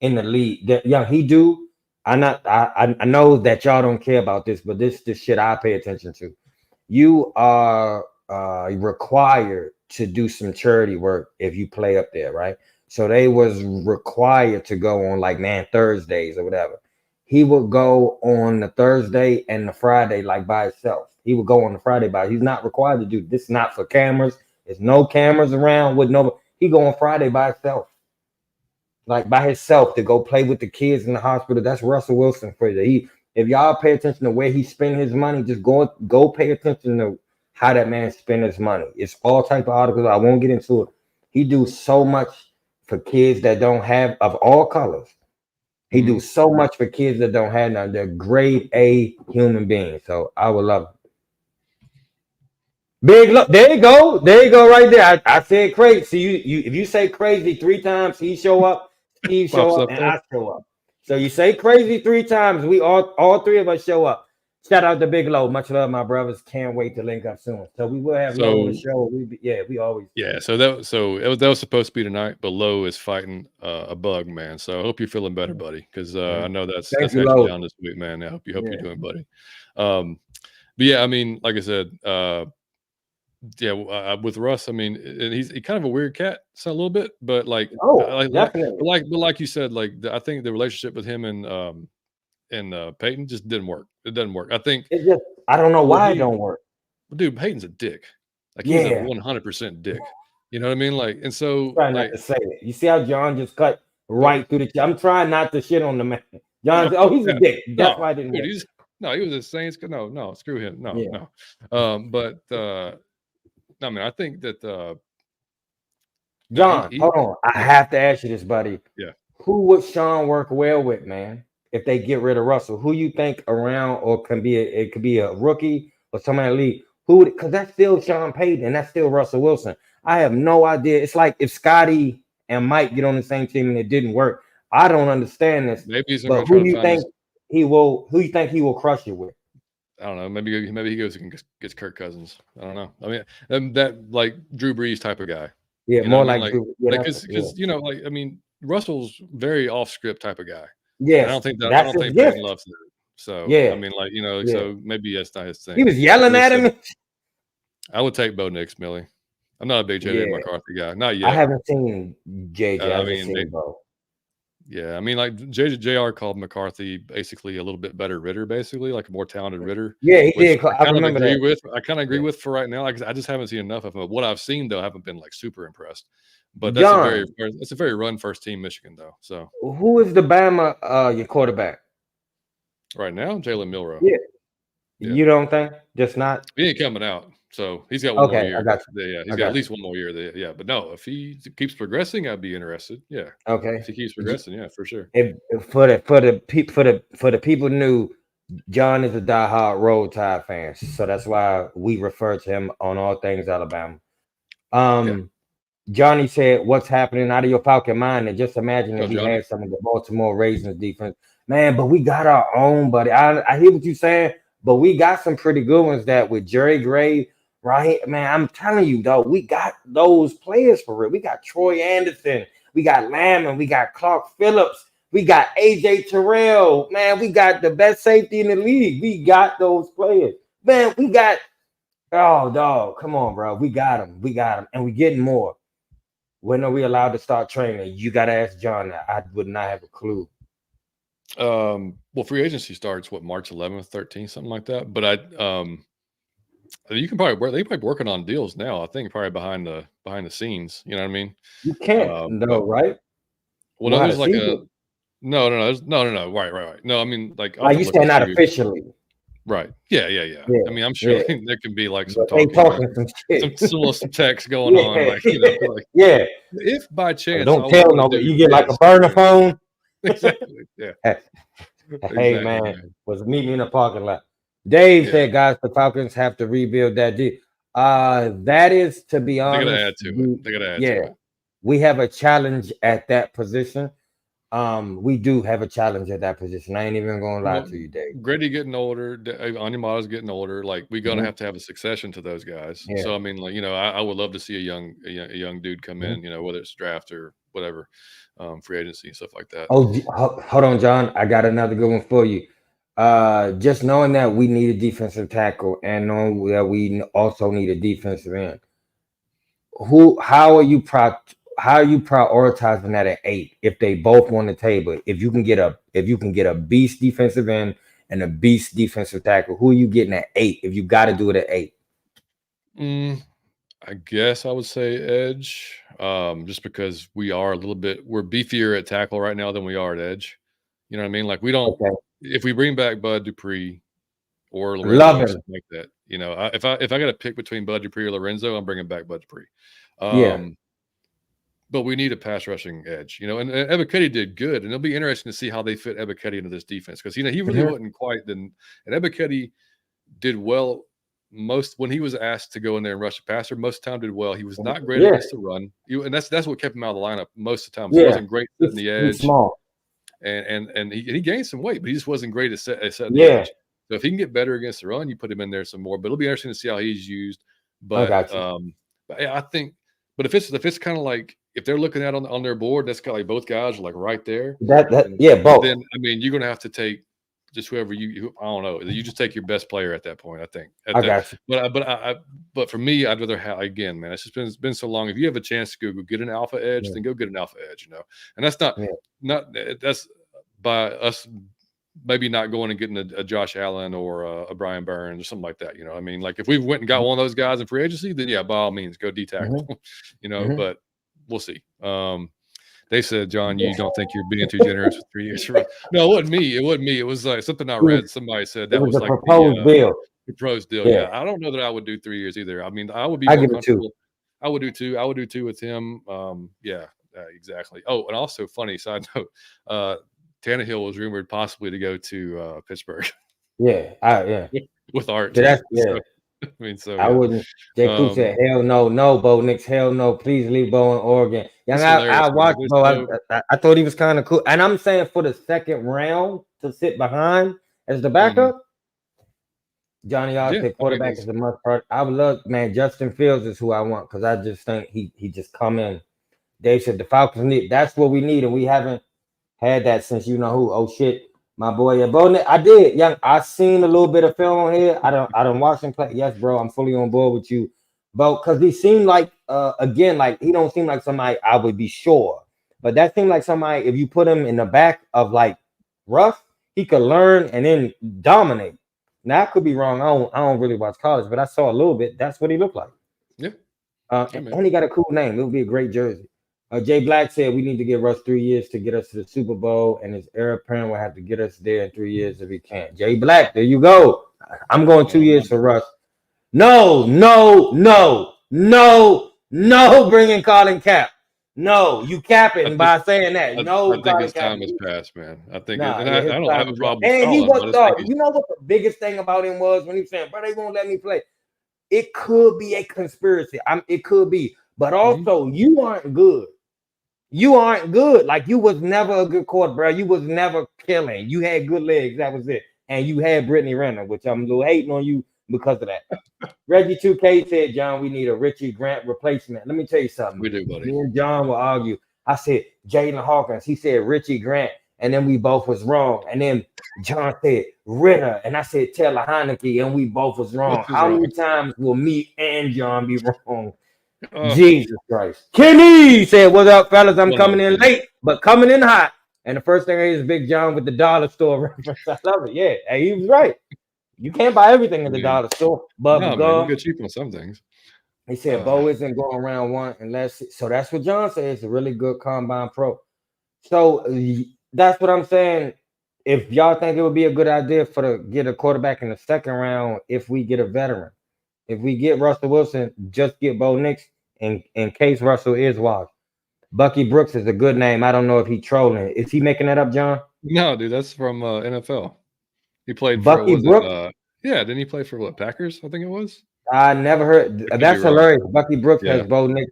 Speaker 2: in the league. He do. I know that y'all don't care about this, but this shit I pay attention to. You are required to do some charity work if you play up there, right? So they was required to go on like Thursdays or whatever. He would go on the Thursday and the Friday like by himself. He would go on the Friday by. He's not required to do this. Is not for cameras. There's no cameras around with no. He go on Friday by himself. Like by himself to go play with the kids in the hospital. That's Russell Wilson for you. If y'all pay attention to where he spend his money, just go pay attention to how that man spend his money. It's all type of articles. I won't get into it. He do so much for kids that don't have, of all colors. He do so much for kids that don't have none. They're grade A human beings. So I would love it. Big look, there you go right there. I said crazy. See you if you say crazy 3 times, he show up. Steve show up, and I show up. So you say crazy 3 times, we all 3 of us show up. Shout out to Big Low. Much love, my brothers. Can't wait to link up soon. So we will have Low on the show. We always.
Speaker 1: Yeah, that was supposed to be tonight, but Low is fighting a bug, man. So I hope you're feeling better, buddy, because I know that's
Speaker 2: Thank you,
Speaker 1: had
Speaker 2: Low.
Speaker 1: you down this week, man. I hope you're doing, buddy. But yeah, I mean, like I said, with Russ, I mean, and he's kind of a weird cat, so a little bit, but like,
Speaker 2: definitely.
Speaker 1: but like you said, like I think the relationship with him and Peyton just didn't work. It doesn't work. I think
Speaker 2: it just, I don't know why it don't work.
Speaker 1: Dude, Peyton's a dick. Like he's a 100% dick. You know what I mean? Like, and so
Speaker 2: trying not to say it. You see how John just cut right through the. I'm trying not to shit on the man. John, he's a dick. That's why I didn't.
Speaker 1: Dude, he was a Saints. No, screw him. No. But I mean, I think that
Speaker 2: John, hold on. I have to ask you this, buddy.
Speaker 1: Yeah.
Speaker 2: Who would Sean work well with, man? If they get rid of Russell, who you think around, or it could be a rookie or somebody in the league? Who would, because that's still Sean Payton and that's still Russell Wilson. I have no idea. It's like if Scotty and Mike get on the same team and it didn't work. I don't understand this.
Speaker 1: Maybe he's
Speaker 2: but who do you think he will? Who you think he will crush it with?
Speaker 1: I don't know. Maybe he goes and gets Kirk Cousins. I don't know. I mean, that like Drew Brees type of guy.
Speaker 2: Yeah, more like Drew.
Speaker 1: Because you know, like I mean, Russell's very off script type of guy.
Speaker 2: Yeah,
Speaker 1: I don't think Peyton loves it. So yeah, I mean, like you know, so maybe that's not his thing.
Speaker 2: He was yelling at him.
Speaker 1: I would take Bo Nix, Millie. I'm not a big JJ McCarthy guy. Not yet.
Speaker 2: I haven't seen JJ. I mean, seen Bo.
Speaker 1: Yeah, I mean, like JR called McCarthy basically a little bit better Ritter, basically like a more talented Ritter.
Speaker 2: Yeah, he did. I remember that.
Speaker 1: I kind of agree with for right now. Like, I just haven't seen enough of him. But what I've seen though, I haven't been like super impressed. But that's a very run first team Michigan though. So
Speaker 2: who is the Bama your quarterback
Speaker 1: right now? Jalen Milroe.
Speaker 2: Yeah. You don't think? Just not.
Speaker 1: He ain't coming out. So he's got one more year.
Speaker 2: I got you.
Speaker 1: Yeah, he's got at least one more year. Yeah, but no, if he keeps progressing, I'd be interested. Yeah.
Speaker 2: Okay.
Speaker 1: If he keeps progressing, yeah, for sure.
Speaker 2: For the people knew, John is a diehard Roll Tide fan, so that's why we refer to him on all things Alabama. Johnny said, "What's happening out of your Falcon mind?" And just imagine if he had some of the Baltimore Ravens defense, man. But we got our own, buddy. I hear what you're saying, but we got some pretty good ones that with Jerry Gray. Right, man, I'm telling you, though, we got those players for real. We got Troy Anderson, we got Lamb, we got Clark Phillips, we got AJ Terrell, man. We got the best safety in the league. We got those players, man. We got, oh, dog, come on, bro. We got them, and we getting more. When are we allowed to start training? You got to ask John that. I would not have a clue.
Speaker 1: Well, free agency starts March 11th, 13th, something like that. But you can probably they might be working on deals now. I think probably behind the scenes. You know what I mean?
Speaker 2: You can't right?
Speaker 1: Well, no, there's like no. Right. No, I mean like
Speaker 2: you saying not officially.
Speaker 1: Right. Yeah. I mean, I'm sure there can be like some talking some text going on. Like, you know, like, if by chance,
Speaker 2: don't tell nobody. You get like a burner phone.
Speaker 1: Exactly. Yeah.
Speaker 2: Hey, man, was meet me in the parking lot. Dave said, guys, the Falcons have to rebuild that deal. That is, to be honest,
Speaker 1: they're gonna add to it. They're gonna add to it.
Speaker 2: We have a challenge at that position. We do have a challenge at that position. I ain't even gonna lie to you, Dave.
Speaker 1: Grady getting older, Onyemata's getting older. Like we're gonna have to have a succession to those guys. Yeah. So I mean, like, you know, I would love to see a young dude come in. You know, whether it's draft or whatever, free agency and stuff like that.
Speaker 2: Oh, hold on, John. I got another good one for you. Just knowing that we need a defensive tackle and knowing that we also need a defensive end. How are you prioritizing that at 8 if they both on the table? If you can get a beast defensive end and a beast defensive tackle, who are you getting at 8 if you got to do it at 8?
Speaker 1: I guess I would say edge, just because we're beefier at tackle right now than we are at edge. You know what I mean? Like we don't. Okay. If we bring back Bud Dupree or Lorenzo or something like that, you know, if I got to pick between Bud Dupree or Lorenzo, I'm bringing back Bud Dupree. But we need a pass rushing edge, you know. And Ebiketie did good, and it'll be interesting to see how they fit Ebiketie into this defense because, you know, he really wasn't quite and Ebiketie did well when he was asked to go in there and rush the passer. Most of the time did well. He was not great against the run, and that's what kept him out of the lineup most of the time. He wasn't great setting the edge.
Speaker 2: He's small.
Speaker 1: And he gained some weight, but he just wasn't great at setting the edge. So if he can get better against the run, you put him in there some more. But it'll be interesting to see how he's used.
Speaker 2: I
Speaker 1: But
Speaker 2: got you.
Speaker 1: I think, but if it's kind of like if they're looking at on their board, that's got like both guys are like right there.
Speaker 2: Both.
Speaker 1: Then I mean, you're gonna have to take just whoever I don't know. You just take your best player at that point. I think.
Speaker 2: Got you.
Speaker 1: But for me, I'd rather have again, man. It's been so long. If you have a chance to go get an alpha edge, then go get an alpha edge. And that's not that's by us. Maybe not going and getting a Josh Allen or a Brian Burns or something like that. I mean, like if we went and got one of those guys in free agency, then yeah, by all means, go D tackle. But we'll see. They said, John, you don't think you're being too generous with 3 years? No, it wasn't me. It was like something I read. Somebody said that was
Speaker 2: a
Speaker 1: like
Speaker 2: proposed deal.
Speaker 1: Proposed deal. Yeah, I don't know that I would do 3 years either. I mean, I would be
Speaker 2: more
Speaker 1: comfortable. I would do two. I would do two with him. Exactly. Oh, and also funny side note. Tannehill was rumored possibly to go to Pittsburgh.
Speaker 2: Yeah,
Speaker 1: with Art.
Speaker 2: So
Speaker 1: I mean,
Speaker 2: I wouldn't. Jay Coop said, "Hell no, Bo Nix, hell no, please leave Bo in Oregon." I watched Bo. I thought he was kind of cool, and I'm saying for the second round to sit behind as the backup. Johnny Oz said quarterback is the must part. I would love, man. Justin Fields is who I want because I just think he just come in. Dave said the Falcons need. That's what we need, and we haven't had that since you know who. Oh shit, my boy. I did. I seen a little bit of film on here. I don't watch him play. Yes, bro. I'm fully on board with you, Bo. Because he seemed like again, like he don't seem like somebody I would be sure. But that seemed like somebody if you put him in the back of like Russ, he could learn and then dominate. Now I could be wrong. I don't really watch college, but I saw a little bit. That's what he looked like.
Speaker 1: Yeah.
Speaker 2: And he got a cool name. It would be a great jersey. Jay Black said we need to give Russ 3 years to get us to the Super Bowl, and his heir apparent will have to get us there in 3 years if he can. Jay Black, there you go. I'm going 2 years for Russ. No, bringing Colin Cap. No, you capping by saying that.
Speaker 1: I think his time has passed, man. I think, I don't have a problem.
Speaker 2: And he was you know what the biggest thing about him was when he was saying, "Bro, they won't let me play." It could be a conspiracy. It could be, but also you aren't good. You aren't good. Like you was never a good quarterback, bro. You was never killing. You had good legs. That was it. And you had Brittany Renner, which I'm a little hating on you because of that. Reggie 2K said, John, we need a Richie Grant replacement. Let me tell you something.
Speaker 1: We do, buddy.
Speaker 2: Me and John will argue. I said Jalen Hawkins. He said Richie Grant. And then we both was wrong. And then John said Ritter. And I said Taylor Heineke. And we both was wrong. How many times will me and John be wrong? Jesus Christ. Kenny said, "What's up, fellas? I'm coming in late, but coming in hot." And the first thing is Big John with the dollar store reference. I love it. Yeah, hey, he was right. You can't buy everything at the dollar store, but
Speaker 1: you get cheap on some things.
Speaker 2: He said Bo isn't going around one unless. So that's what John said. It's a really good combine pro. So that's what I'm saying. If y'all think it would be a good idea get a quarterback in the second round, if we get a veteran. If we get Russell Wilson, just get Bo Nix in case Russell is washed. Bucky Brooks is a good name. I don't know if he's trolling. Is he making that up, John?
Speaker 1: No, dude, that's from NFL. He played
Speaker 2: Bucky Brooks.
Speaker 1: Didn't he play for what, Packers? I think it was.
Speaker 2: I never heard. That's hilarious. Bucky Brooks has Bo Nix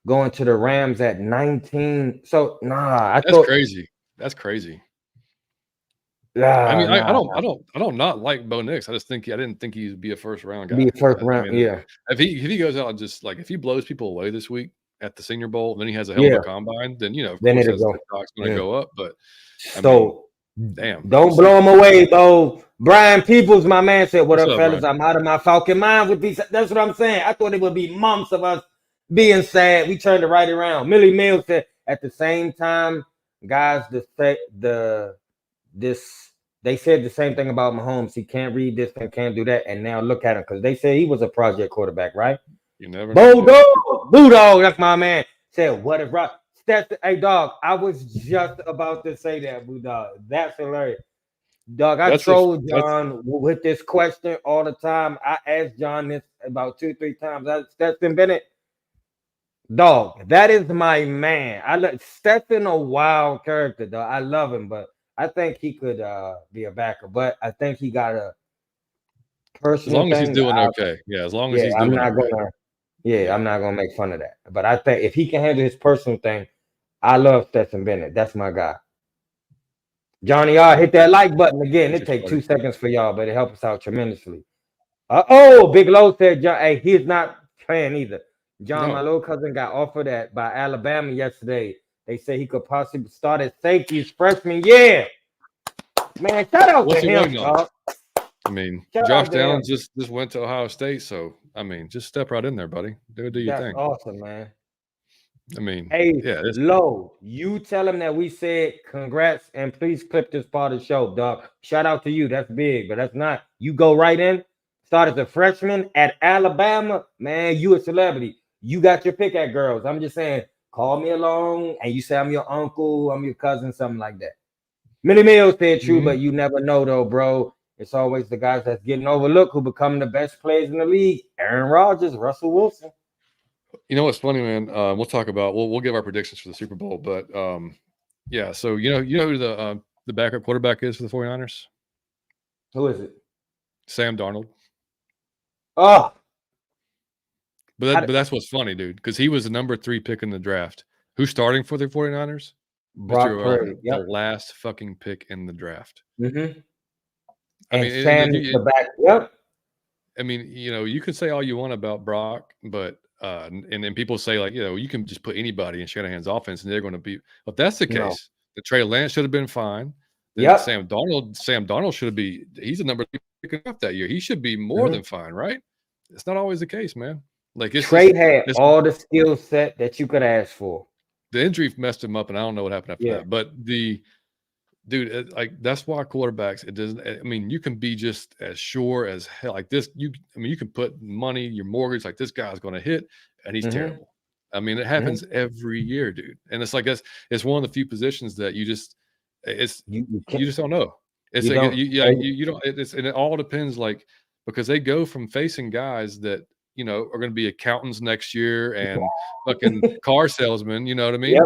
Speaker 2: going to the Rams at 19. So
Speaker 1: that's crazy. That's crazy. I mean, I don't not like Bo Nix. I didn't think he'd be a first round guy.
Speaker 2: Be a first round, yeah.
Speaker 1: If he goes out and just like if he blows people away this week at the Senior Bowl, then he has a hell of a combine. Then of course the stock's going to go up. But damn,
Speaker 2: don't blow him away, though. Brian Peoples, my man, said, "What up, fellas? Brian? I'm out of my Falcon mind with these." That's what I'm saying. I thought it would be months of us being sad. We turned it right around. Millie Mills said, "At the same time, guys, they said the same thing about Mahomes. He can't read this and can't do that. And now look at him because they said he was a project quarterback, right?
Speaker 1: You never know.
Speaker 2: Bulldog, that's my man. Said, what if Rock? Hey, dog, I was just about to say that, Bulldog. That's hilarious. Dog, I troll John with this question all the time. I asked John this about 2-3 times. Stetson Bennett, dog, that is my man. Stetson a wild character, dog. I love him, but I think he could be a backer, but I think he got a personal.
Speaker 1: As long as he's doing okay, as long as he's doing.
Speaker 2: I'm not gonna make fun of that. But I think if he can handle his personal thing, I love Stetson Bennett. That's my guy. Johnny R, hit that like button again. It take 2 seconds for y'all, but it helps us out tremendously. Big Low said, John, hey, he's not playing either. John, my little cousin got offered that by Alabama yesterday. They say he could possibly start at safety his freshman year. Man, shout out to him, dog.
Speaker 1: I mean, Josh Downs just went to Ohio State, so I mean, just step right in there, buddy. Do your thing.
Speaker 2: That's awesome, man.
Speaker 1: I mean,
Speaker 2: hey, Low, you tell him that we said congrats and please clip this part of the show, dog. Shout out to you. That's big, but that's not. You go right in. Start as a freshman at Alabama, man. You a celebrity. You got your pick at girls. I'm just saying, call me along and you say I'm your uncle, I'm your cousin, something like that. Minnie Mills said true, but you never know though, bro. It's always the guys that's getting overlooked who become the best players in the league. Aaron Rodgers, Russell Wilson.
Speaker 1: You know what's funny, man? We'll talk about we'll give our predictions for the Super Bowl, but yeah. So you know who the backup quarterback is for the 49ers?
Speaker 2: Who is it?
Speaker 1: Sam Darnold.
Speaker 2: Oh,
Speaker 1: but that's what's funny, dude, because he was the number 3 pick in the draft. Who's starting for the 49ers?
Speaker 2: Brock Purdy.
Speaker 1: The last fucking pick in the draft.
Speaker 2: Mm-hmm.
Speaker 1: I
Speaker 2: and
Speaker 1: mean,
Speaker 2: Sam is the back. Yep.
Speaker 1: I mean, you can say all you want about Brock, but and then people say like, you can just put anybody in Shanahan's offense and they're going to be. If that's the case, the Trey Lance should have been fine. Then Sam Darnold should be. He's the number 3 pick up that year. He should be more than fine, right? It's not always the case, man. Like
Speaker 2: Trey had all the skill set that you could ask for.
Speaker 1: The injury messed him up, and I don't know what happened after that. But dude, like that's why quarterbacks. It doesn't. I mean, you can be just as sure as hell. Like this, you can put money, your mortgage. Like this guy's going to hit, and he's terrible. I mean, it happens every year, dude. And it's like it's one of the few positions that you just you just don't know. It's you like you don't. And it all depends, like because they go from facing guys that are going to be accountants next year and fucking car salesmen. You know what I mean?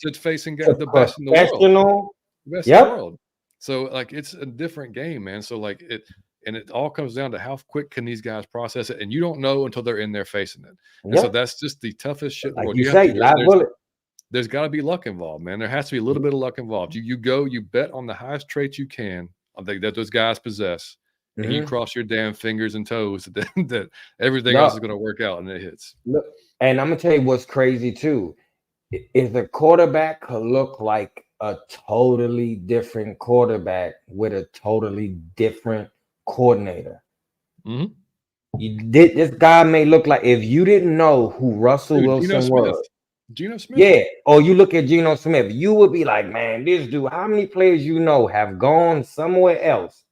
Speaker 1: To facing guys the best in the world. Best in the world. So like it's a different game, man. So like it all comes down to how quick can these guys process it, and you don't know until they're in there facing it. And so that's just the toughest shit.
Speaker 2: Like you say, live bullet.
Speaker 1: There's got to be luck involved, man. There has to be a little bit of luck involved. You bet on the highest traits you can. I think that those guys possess, and you cross your damn fingers and toes that everything else is going to work out, and it hits.
Speaker 2: Look, and I'm gonna tell you what's crazy too. If the quarterback could look like a totally different quarterback with a totally different coordinator. This guy may look like, if you didn't know who Russell Wilson was,
Speaker 1: Geno Smith.
Speaker 2: Or you look at Geno Smith, you would be like, man, this dude, how many players have gone somewhere else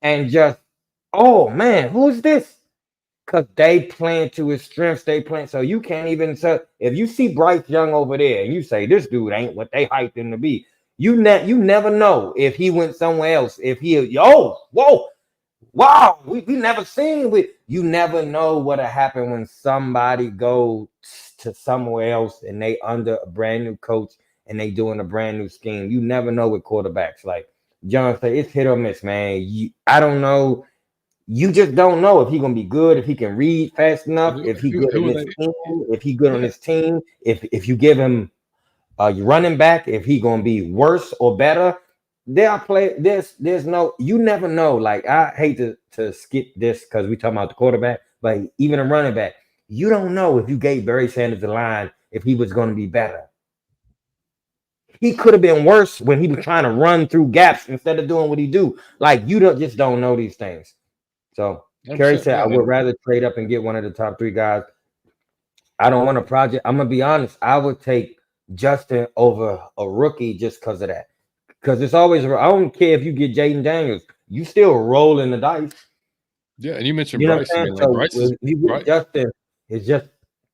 Speaker 2: and just, oh man, who's this? Because they playing to his strengths, so you can't even say, if you see Bryce Young over there and you say this dude ain't what they hyped him to be, you never know if he went somewhere else, if he wow, we never seen with you. Never know what'll happen when somebody goes to somewhere else and they under a brand new coach and they doing a brand new scheme. You never know with quarterbacks. Like John said, it's hit or miss, man. I don't know. You just don't know if he's gonna be good, if he can read fast enough, if he good on his team, if he good on his team, if you give him a running back, if he gonna be worse or better. There's no, you never know. Like I hate to skip this because we talking about the quarterback, but even a running back, you don't know if you gave Barry Sanders the line if he was gonna be better. He could have been worse when he was trying to run through gaps instead of doing what he do. Like you just don't know these things. So Kerry said, I would rather trade up and get one of the top 3 guys. I don't want a project. I'm gonna be honest. I would take Justin over a rookie just because of that. Because it's always, I don't care if you get Jaden Daniels, you still rolling the dice.
Speaker 1: Yeah, and you mentioned Bryce.
Speaker 2: Justin is just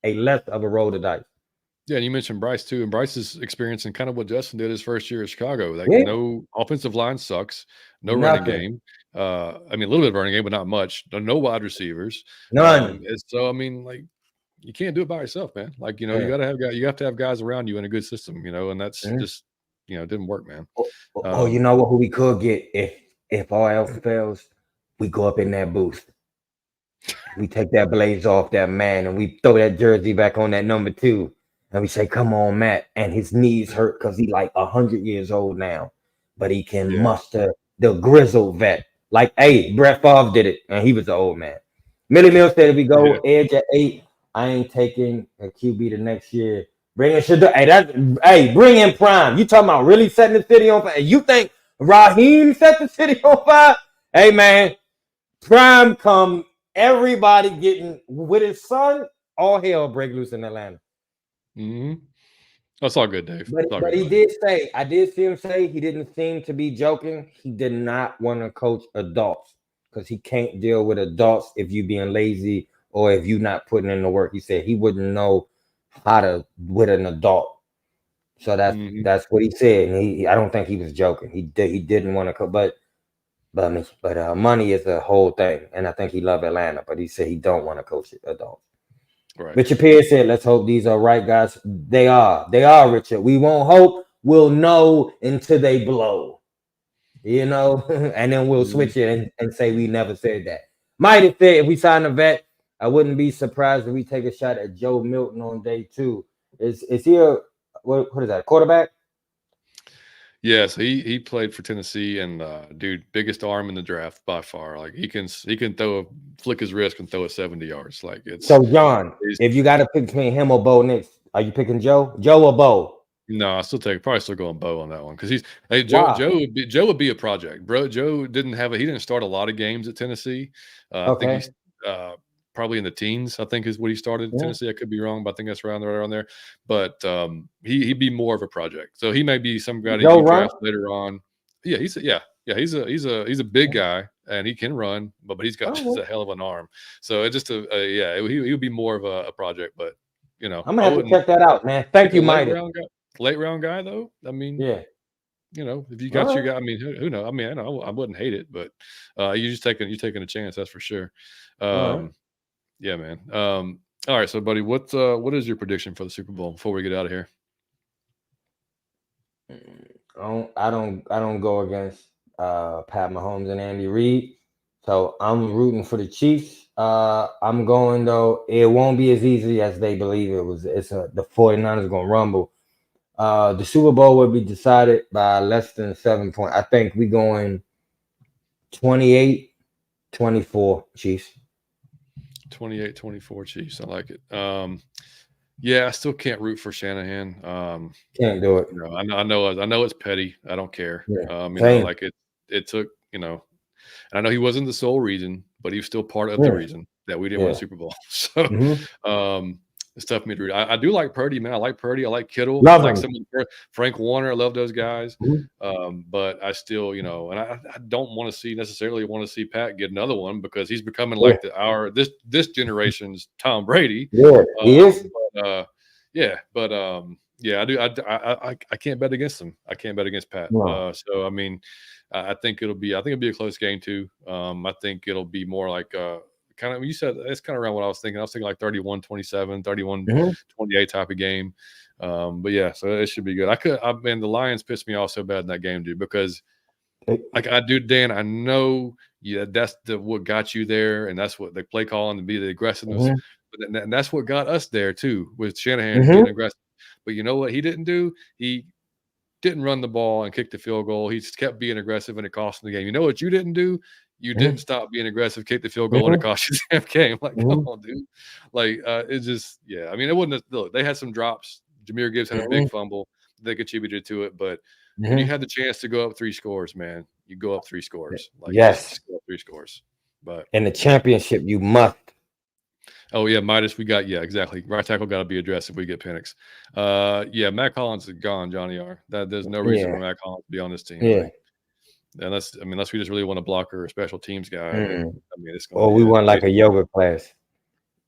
Speaker 2: a less of a roll the dice.
Speaker 1: Yeah, and you mentioned Bryce too, and Bryce is experiencing kind of what Justin did his first year at Chicago. Like no offensive line sucks, no running game. I mean, a little bit of running game, but not much. No wide receivers.
Speaker 2: None.
Speaker 1: So I mean, like you can't do it by yourself, man. Like you got to have guys. You have to have guys around you in a good system. And that's just it didn't work, man.
Speaker 2: You know what? Who we could get if all else fails, we go up in that booth. We take that blaze off that man, and we throw that jersey back on that number 2. And we say, come on, Matt. And his knees hurt because he's like 100 years old now. but he can muster the grizzled vet. Like, hey, Brett Favre did it, and he was an old man. Millie Mills said, if we go edge at 8, I ain't taking a QB the next year. Bring in Shador. Hey, bring in Prime. You talking about really setting the city on fire? You think Raheem set the city on fire? Hey, man, Prime come. Everybody getting with his son. All hell break loose in Atlanta.
Speaker 1: Mm-hmm. That's all good, Dave.
Speaker 2: But he did say, I did see him say he didn't seem to be joking. He did not want to coach adults because he can't deal with adults if you being lazy or if you not putting in the work. He said he wouldn't know how to with an adult. So that's what he said. And I don't think he was joking. He didn't want to coach, but money is a whole thing. And I think he loved Atlanta, but he said he don't want to coach adults.
Speaker 1: Right.
Speaker 2: Richard Pierce said, let's hope these are right guys. They are, Richard. We won't hope, we'll know until they blow. And then we'll switch it and say we never said that. Might have said if we sign a vet, I wouldn't be surprised if we take a shot at Joe Milton on day 2. Is he what is that, quarterback?
Speaker 1: Yes, he played for Tennessee, and dude, biggest arm in the draft by far. Like he can flick his wrist and throw it 70 yards. Like it's
Speaker 2: so John. If you got to pick between him or Bo next, are you picking Joe or Bo?
Speaker 1: No, I probably still going Bo on that one because Joe would be a project, bro. Joe didn't start a lot of games at Tennessee. I think he's probably in the teens, I think is what he started in Tennessee. I could be wrong, but I think that's right around there. But he'd be more of a project. So he may be some guy that you draft later on. Yeah, he's a big guy and he can run, but he's got just a hell of an arm. So it just he would be more of a project. But I'm
Speaker 2: gonna have to check that out, man. Thank you, Mike.
Speaker 1: Late round guy though. I mean, if you got your guy, I mean, who knows? I mean, I wouldn't hate it, but you're taking a chance, that's for sure. Yeah, man. All right, so buddy, what is your prediction for the Super Bowl before we get out of here?
Speaker 2: I don't go against Pat Mahomes and Andy Reid, so I'm rooting for the Chiefs. I'm going though. It won't be as easy as they believe it was. The 49ers gonna rumble. The Super Bowl will be decided by less than 7 points. I think we going 28-24 Chiefs.
Speaker 1: 28-24 Chiefs. I like it. I still can't root for Shanahan.
Speaker 2: Can't do it.
Speaker 1: I know it's petty. I don't care. It took, and I know he wasn't the sole reason, but he was still part of the reason that we didn't win the Super Bowl. So it's tough for me to root. I do like Purdy, man. I like Purdy. I like Kittle. I like Frank Warner. I love those guys. But I still, and I don't necessarily want to see Pat get another one because he's becoming like this generation's Tom Brady.
Speaker 2: Yeah, he is.
Speaker 1: I do. I can't bet against him. I can't bet against Pat.
Speaker 2: No.
Speaker 1: So I mean, I think it'll be a close game too. I think it'll be more like kind of, you said it's kind of around what I was thinking. I was thinking like 31-27, 31-28 type of game. But yeah, so it should be good. The Lions pissed me off so bad in that game, dude, because Dan, I know that's what got you there, and that's what they play calling to be the aggressiveness. And that's what got us there too, with Shanahan being aggressive. But you know what he didn't do? He didn't run the ball and kick the field goal. He just kept being aggressive and it cost him the game. You know what you didn't do? You didn't stop being aggressive, kick the field goal, and it cost you the damn game. Like, come on, dude. Like, it's just, I mean, it wouldn't look. They had some drops. Jameer Gibbs had a big fumble. They contributed to it. But when you had the chance to go up 3 scores, man, you go up 3 scores. Like, just go up 3 scores. But
Speaker 2: in the championship, you must.
Speaker 1: Oh, yeah, Midas, exactly. Right tackle got to be addressed if we get Penix. Matt Collins is gone, Johnny R. There's no reason for Matt Collins to be on this team.
Speaker 2: Yeah.
Speaker 1: Unless we just really want a blocker or a special teams guy. It's
Speaker 2: or we want like a yoga class.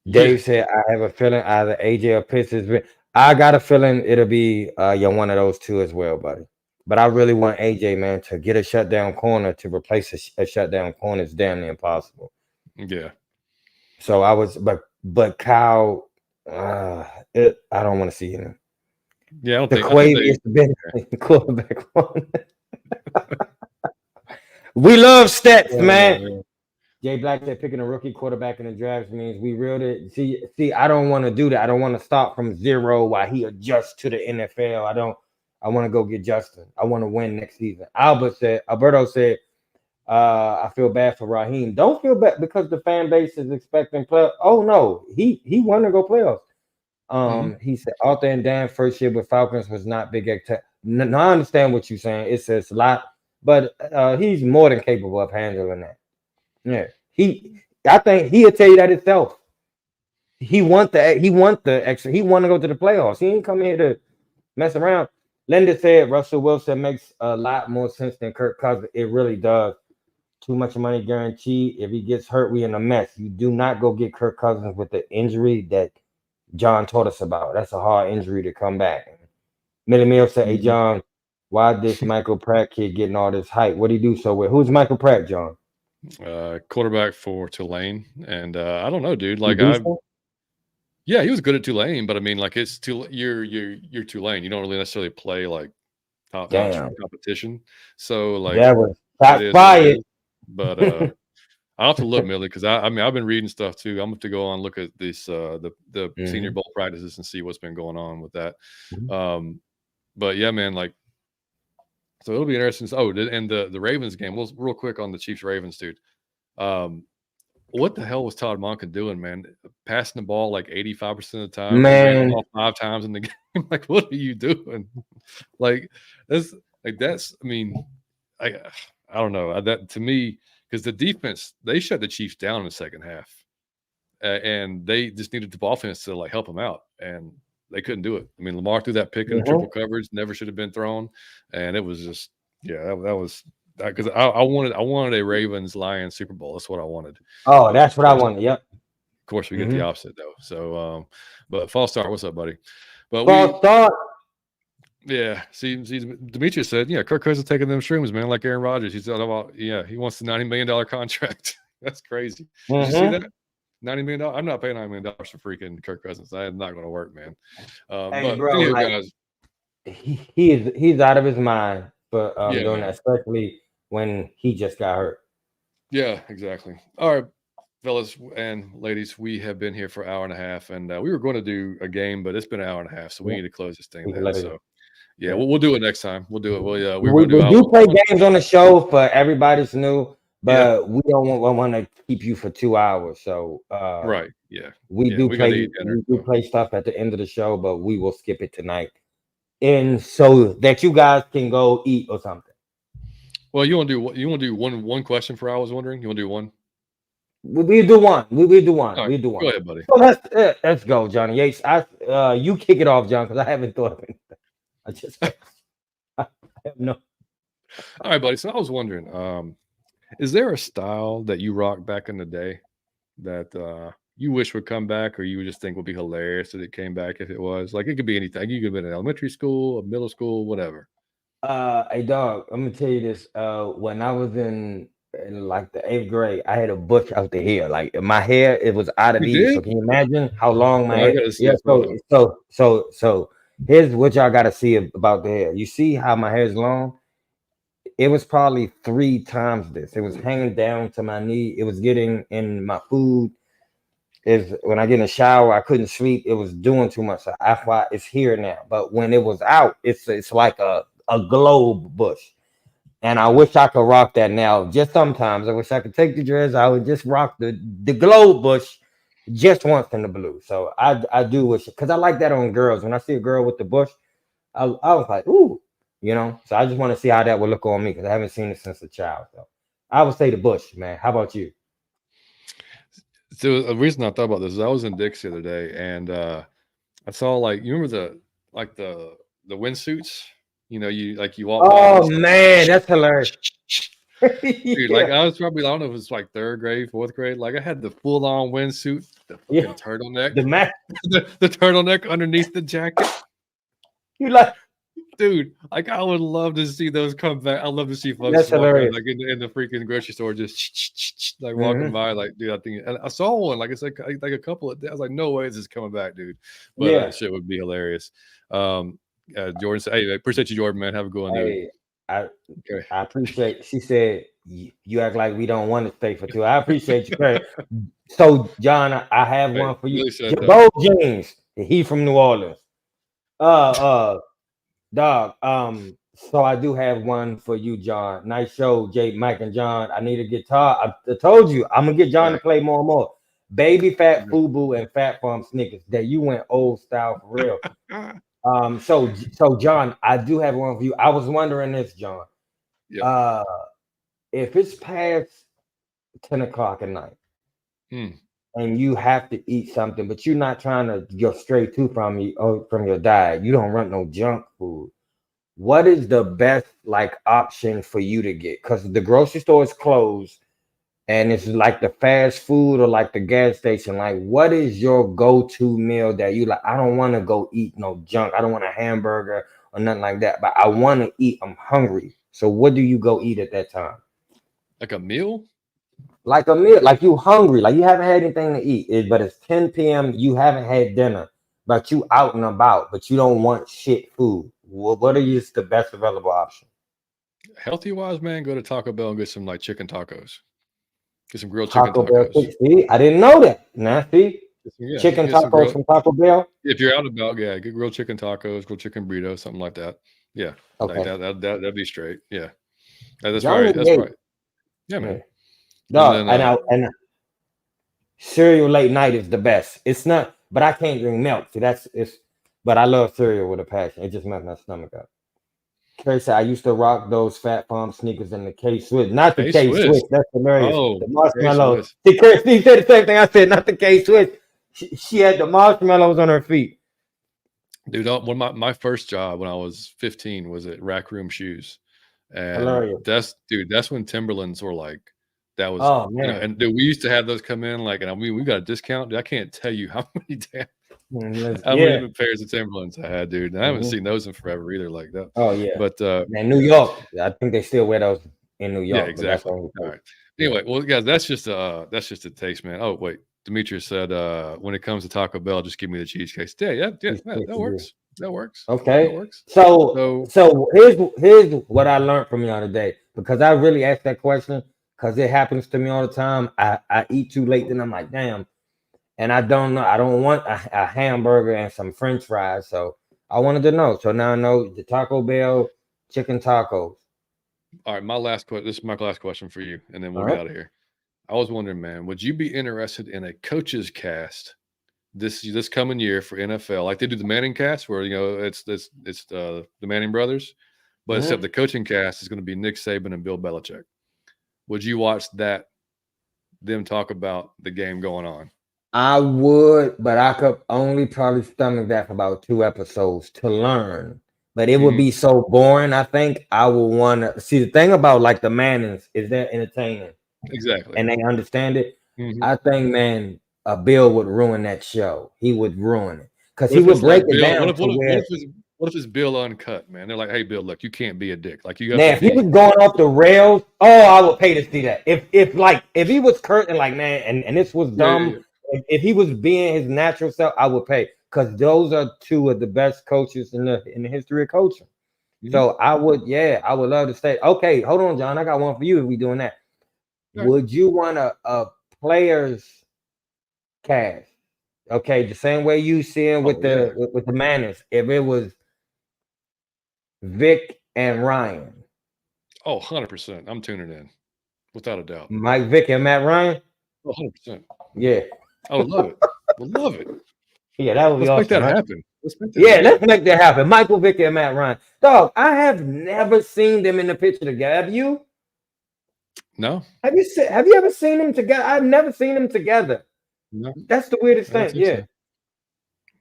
Speaker 2: Dave said, I have a feeling either AJ or Pitts is. I got a feeling it'll be one of those two as well, buddy. But I really want AJ, man, to get a shutdown corner to replace a shutdown corner is damn near impossible.
Speaker 1: Yeah.
Speaker 2: So I was, but Kyle, I don't want to see him.
Speaker 1: Yeah, I don't
Speaker 2: the
Speaker 1: think
Speaker 2: Quavy is the best quarterback one. We love stats, man. Jay Black said picking a rookie quarterback in the draft means we reeled it. See, I don't want to do that. I don't want to start from zero while he adjusts to the NFL. I want to go get Justin. I want to win next season. Alberto said, I feel bad for Raheem. Don't feel bad because the fan base is expecting play. Oh no, he want to go playoffs. He said Arthur and Dan first year with Falcons was not big. No, I understand what you're saying. It says a lot, but he's more than capable of handling that. Yeah, I think he'll tell you that himself. He want the extra. He want to go to the playoffs. He ain't come here to mess around. Linda said Russell Wilson makes a lot more sense than Kirk Cousins. It really does. Too much money guaranteed. If he gets hurt, we in a mess. You do not go get Kirk Cousins with the injury that John taught us about. That's a hard injury to come back. Millie Mill said, "Hey John, why this Michael Pratt kid getting all this hype? What did he do so well? Who's Michael Pratt, John?
Speaker 1: Quarterback for Tulane, and I don't know, dude. Like yeah, he was good at Tulane, but I mean, like it's you're Tulane. You don't really necessarily play like top notch competition. So like
Speaker 2: that was fired.
Speaker 1: But I'll have to look, Millie, because I mean I've been reading stuff too. I'm gonna have to go on and look at this the Senior Bowl practices and see what's been going on with that. But yeah, man, like so it'll be interesting. Oh, and the Ravens game. Well, real quick on the Chiefs Ravens, dude. What the hell was Todd Monken doing, man? Passing the ball like 85% of the time,
Speaker 2: man.
Speaker 1: 5 times in the game. Like, what are you doing? That's. I mean, I don't know. That to me, because the defense they shut the Chiefs down in the second half, and they just needed the offense to like help them out, and they couldn't do it. I mean, Lamar threw that pick in triple coverage, never should have been thrown, and it was just that was. Because I wanted a Ravens Lions Super Bowl. That's what I wanted.
Speaker 2: Oh, that's what I wanted. Yep.
Speaker 1: Of course, we get the opposite though. So, but False Start, what's up, buddy? But
Speaker 2: False Start.
Speaker 1: Yeah. See, Demetrius said, yeah, Kirk Cousins taking them shrooms, man, like Aaron Rodgers. He's all about, he wants the $90 million contract. That's crazy. Did you see that? $90 million. I'm not paying $90 million for freaking Kirk Cousins. That is not going to work, man.
Speaker 2: Hey,
Speaker 1: but
Speaker 2: bro,
Speaker 1: anyway, guys,
Speaker 2: he's out of his mind for doing that, especially when he just got hurt.
Speaker 1: Yeah, exactly. All right, fellas and ladies, we have been here for an hour and a half, and we were going to do a game, but it's been an hour and a half, so we need to close this thing down. So, yeah, we'll do it next time. We'll do it. We
Speaker 2: do play games on the show for everybody's new, but we don't want to keep you for 2 hours. So,
Speaker 1: right, yeah,
Speaker 2: we do play stuff at the end of the show, but we will skip it tonight, and so that you guys can go eat or something.
Speaker 1: Well, you want to do one question for I was wondering? You want to do one?
Speaker 2: We'll do one. We'll do one.
Speaker 1: Right,
Speaker 2: we'll do one.
Speaker 1: Go ahead, buddy.
Speaker 2: So let's go, Johnny Yates. You kick it off, John, because I haven't thought of anything. I have no.
Speaker 1: All right, buddy. So I was wondering, is there a style that you rocked back in the day that you wish would come back, or you would just think would be hilarious that it came back if it was? Like it could be anything. You could have been in elementary school, middle school, whatever.
Speaker 2: Hey dog, I'm gonna tell you this. When I was in like the 8th grade, I had a bush out the hair. Like my hair, it was out of these. So can you imagine how long my hair? Yeah. So here's what y'all gotta see about the hair. You see how my hair is long? It was probably 3 times this. It was hanging down to my knee. It was getting in my food. When I get in the shower, I couldn't sleep. It was doing too much. So that's why it's here now. But when it was out, it's like a globe bush, and I wish I could rock that now. Just sometimes I wish I could take the dress out and just rock the globe bush just once in the blue. So I do wish, because I like that on girls. When I see a girl with the bush, I was like, ooh, so I just want to see how that would look on me, because I haven't seen it since a child. So I would say the bush, man. How about you?
Speaker 1: So the reason I thought about this is I was in Dick's the other day, and I saw, like, you remember the windsuits? You walk.
Speaker 2: Oh man, that's hilarious.
Speaker 1: Dude, like I was probably, I don't know if it was like 3rd grade, 4th grade. Like I had the full on windsuit, the fucking turtleneck, the turtleneck underneath the jacket.
Speaker 2: You like,
Speaker 1: dude? Like I would love to see those come back. I love to see folks
Speaker 2: that's hilarious.
Speaker 1: Like in the freaking grocery store, just like walking by. Like, dude, I think, and I saw one. Like it's like a couple of days. I was like, no way is this coming back, dude. But that shit would be hilarious. Jordan said, hey, I appreciate you, Jordan, man. Have a good one, dude.
Speaker 2: I appreciate. She said, you act like we don't want to stay for 2. I appreciate you. So, John, I have one for you. Jabot James, he from New Orleans. Dog. So I do have one for you, John. Nice show, Jake, Mike, and John. I need a guitar. I told you I'm gonna get John to
Speaker 1: Right.
Speaker 2: play more and more. Baby Fat Fubu and Fat Farm Snickers. That you went old style for real. So John, I do have one for you. I was wondering this, John.
Speaker 1: Yep.
Speaker 2: If it's past 10 o'clock at night
Speaker 1: Hmm.
Speaker 2: and you have to eat something, but you're not trying to go straight to from your diet, you don't want no junk food. What is the best like option for you to get? Because the grocery store is closed and it's like the fast food or like the gas station. Like, what is your go-to meal that you like? I don't want to go eat no junk. I don't want a hamburger or nothing like that, but I want to eat. I'm hungry. So what do you go eat at that time?
Speaker 1: Like a meal?
Speaker 2: Like a meal, like you hungry, like you haven't had anything to eat, but it's 10 p.m. You haven't had dinner, but you out and about, but you don't want shit food. What are you the best available option?
Speaker 1: Healthy wise, man, go to Taco Bell and get some like chicken tacos. Get some grilled chicken
Speaker 2: Taco Bell.
Speaker 1: tacos.
Speaker 2: See, I didn't know that. Now, see,
Speaker 1: Yeah,
Speaker 2: chicken
Speaker 1: get some
Speaker 2: tacos from Taco Bell.
Speaker 1: if you're out and about, yeah, get grilled chicken tacos, grilled chicken burritos, something like that. Yeah, like
Speaker 2: Okay,
Speaker 1: that'd be straight. Yeah, that's
Speaker 2: Johnny
Speaker 1: right. That's
Speaker 2: Gate.
Speaker 1: right. Yeah, man.
Speaker 2: Yeah.
Speaker 1: And
Speaker 2: Dog,
Speaker 1: then
Speaker 2: and cereal late night is the best. It's not, but I can't drink milk. See, but I love cereal with a passion. It just makes my stomach up. Kerry said, I used to rock those Fat Farm sneakers and the K Swiss. Not the
Speaker 1: K
Speaker 2: K
Speaker 1: Swiss.
Speaker 2: Swiss. That's hilarious.
Speaker 1: Oh,
Speaker 2: The
Speaker 1: K
Speaker 2: marshmallows.
Speaker 1: Swiss.
Speaker 2: See, Steve said the same thing I said, not the K Swiss. She had the marshmallows on her feet.
Speaker 1: Dude, one of my first job when I was 15 was at Rack Room Shoes. And
Speaker 2: Hilarious.
Speaker 1: that's when Timberlands were like, that was,
Speaker 2: Oh, man.
Speaker 1: and dude, we used to have those come in like, and I mean, we got a discount. Dude, I can't tell you how many how many
Speaker 2: Yeah.
Speaker 1: different pairs of Timberlands I had, dude. And I haven't seen those in forever either, like that.
Speaker 2: Oh, yeah.
Speaker 1: But
Speaker 2: Man, New York. I think they still wear those in New
Speaker 1: yeah,
Speaker 2: York. But that's
Speaker 1: exactly.
Speaker 2: only
Speaker 1: All right. Anyway, well, guys, that's just a taste, man. Oh, wait. Demetrius said, when it comes to Taco Bell, just give me the cheesecake. Yeah, that works. That works. That
Speaker 2: Okay.
Speaker 1: works.
Speaker 2: So here's what I learned from y'all today, because I really asked that question because it happens to me all the time. I eat too late, then I'm like, damn, and I don't know. I don't want a hamburger and some French fries. So I wanted to know. So now I know the Taco Bell chicken tacos.
Speaker 1: All right, this is my last question for you, and then we'll
Speaker 2: All
Speaker 1: get
Speaker 2: right.
Speaker 1: out of here. I was wondering, man, would you be interested in a coaches cast this coming year for NFL, like they do the Manning cast, where it's the Manning brothers, but except the coaching cast is going to be Nick Saban and Bill Belichick. Would you watch that? Them talk about the game going on.
Speaker 2: I would, but I could only probably stomach that for about 2 episodes to learn. But it would be so boring. I think I would want to see. The thing about like the Mannings is they're entertaining.
Speaker 1: Exactly.
Speaker 2: And they understand it. I think, man, Bill would ruin that show. He would ruin it because he would break it down to where.
Speaker 1: What if it's Bill uncut, man? They're like, "Hey, Bill, look, you can't be a dick. Like you got."
Speaker 2: Now, if he was going off the rails, I would pay to see that. If he was curtain like, man, and this was dumb. Yeah. If he was being his natural self, I would pay, because those are two of the best coaches in the history of coaching. So I would love to say, okay, hold on, John, I got one for you if we doing that. Right. Would you want a players cast? Okay, the same way you seeing with the Manners. If it was Vic and Ryan.
Speaker 1: Oh, 100%. I'm tuning in. Without a doubt.
Speaker 2: Mike Vick and Matt Ryan?
Speaker 1: 100%.
Speaker 2: Yeah.
Speaker 1: I would love it. Would love it.
Speaker 2: Yeah, that would be
Speaker 1: awesome. Let's make that happen.
Speaker 2: Let's make that happen. Michael Vick and Matt Ryan. Dog, I have never seen them in the picture together. Have you?
Speaker 1: No.
Speaker 2: Have you ever seen them together? I've never seen them together.
Speaker 1: No.
Speaker 2: That's the weirdest thing. Yeah. So.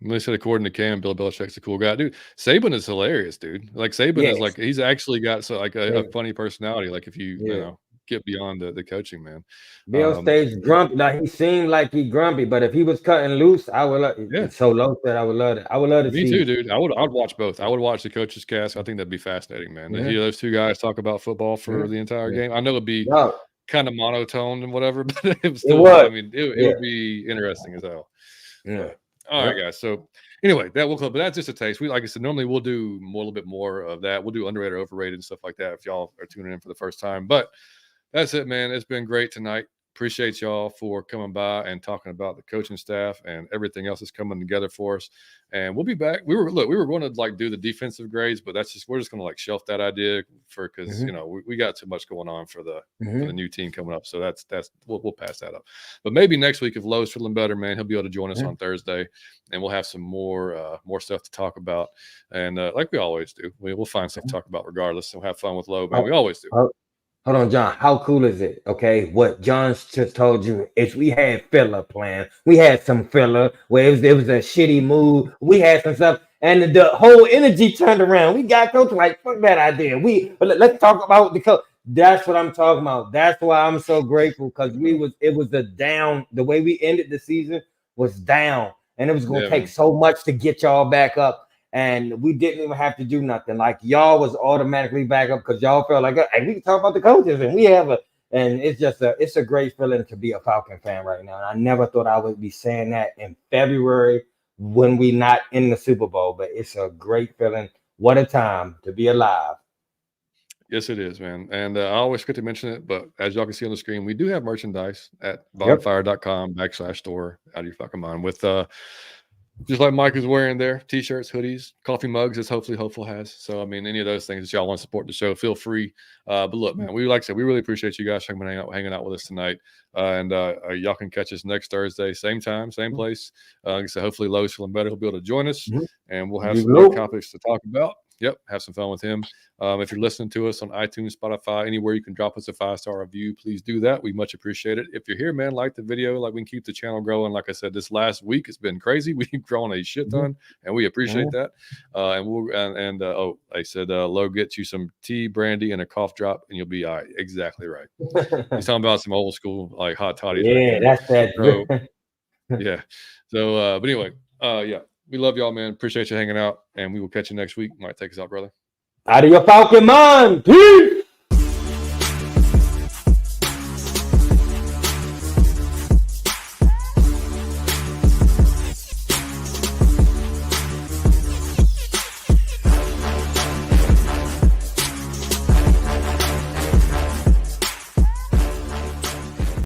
Speaker 1: They said according to Cam, Bill Belichick's a cool guy, dude. Saban is hilarious, dude. Like Saban is like, he's actually got a funny personality. Like if you get beyond the coaching, man.
Speaker 2: Bill stays grumpy. Like he seemed like he grumpy, but if he was cutting loose, I would love. So low that I would love it. I would love to see.
Speaker 1: Me too, dude. I'd watch both. I would watch the coaches cast. I think that'd be fascinating, man. To hear those two guys talk about football for the entire game. I know it'd be kind of monotone and whatever, but it was still. I mean, it would be interesting as hell.
Speaker 2: Yeah.
Speaker 1: All right, guys. So anyway, but that's just a taste. Like I said, normally we'll do a little bit more of that. We'll do underrated, overrated, and stuff like that if y'all are tuning in for the first time. But that's it, man. It's been great tonight. appreciate y'all for coming by and talking about the coaching staff and everything else that's coming together for us. And we'll be back. We were going to like do the defensive grades, but we're just going to like shelf that idea because we got too much going on for the new team coming up. So we'll pass that up. But maybe next week, if Lowe's feeling better, man, he'll be able to join us on Thursday, and we'll have some more stuff to talk about. And like we always do, we'll find stuff to talk about regardless. And we'll have fun with Lowe, man. We always do.
Speaker 2: Hold on, John. How cool is it? Okay, what John just told you is we had filler plan. We had some filler where it was a shitty move. We had some stuff, and the whole energy turned around. We got coach like, fuck that idea. Let's talk about the coach. That's what I'm talking about. That's why I'm so grateful, because it was the down. The way we ended the season was down, and it was gonna take so much to get y'all back up. And we didn't even have to do nothing. Like, y'all was automatically back up because y'all felt like, hey, we can talk about the coaches, and it's a great feeling to be a Falcon fan right now. And I never thought I would be saying that in February when we not in the Super Bowl, but it's a great feeling. What a time to be alive.
Speaker 1: Yes, it is, man. And I always forget to mention it, but as y'all can see on the screen, we do have merchandise at bonfire.com/store, out of your fucking mind, with just like Mike is wearing there, t-shirts, hoodies, coffee mugs, as hopefully Hopeful has. So, I mean, any of those things that y'all want to support the show, feel free. But look, man, like I said, we really appreciate you guys hanging out with us tonight. And y'all can catch us next Thursday, same time, same place. Like I said, hopefully Lowe's feeling better. He'll be able to join us, and we'll have some more topics to talk about. Yep, have some fun with him. If you're listening to us on iTunes, Spotify, anywhere you can drop us a 5-star review, please do that. We much appreciate it. If you're here, man, like the video, like we can keep the channel growing. Like I said, this last week it's been crazy. We've grown a shit ton, and we appreciate that. I said, Lowe, get you some tea, brandy, and a cough drop, and you'll be all right. Exactly right. He's talking about some old school like hot toddies.
Speaker 2: Yeah, that's that.
Speaker 1: So, yeah. So, but anyway, yeah. We love y'all, man. Appreciate you hanging out, and we will catch you next week. Might take us out, brother.
Speaker 2: Out of your Falcon mind. Peace.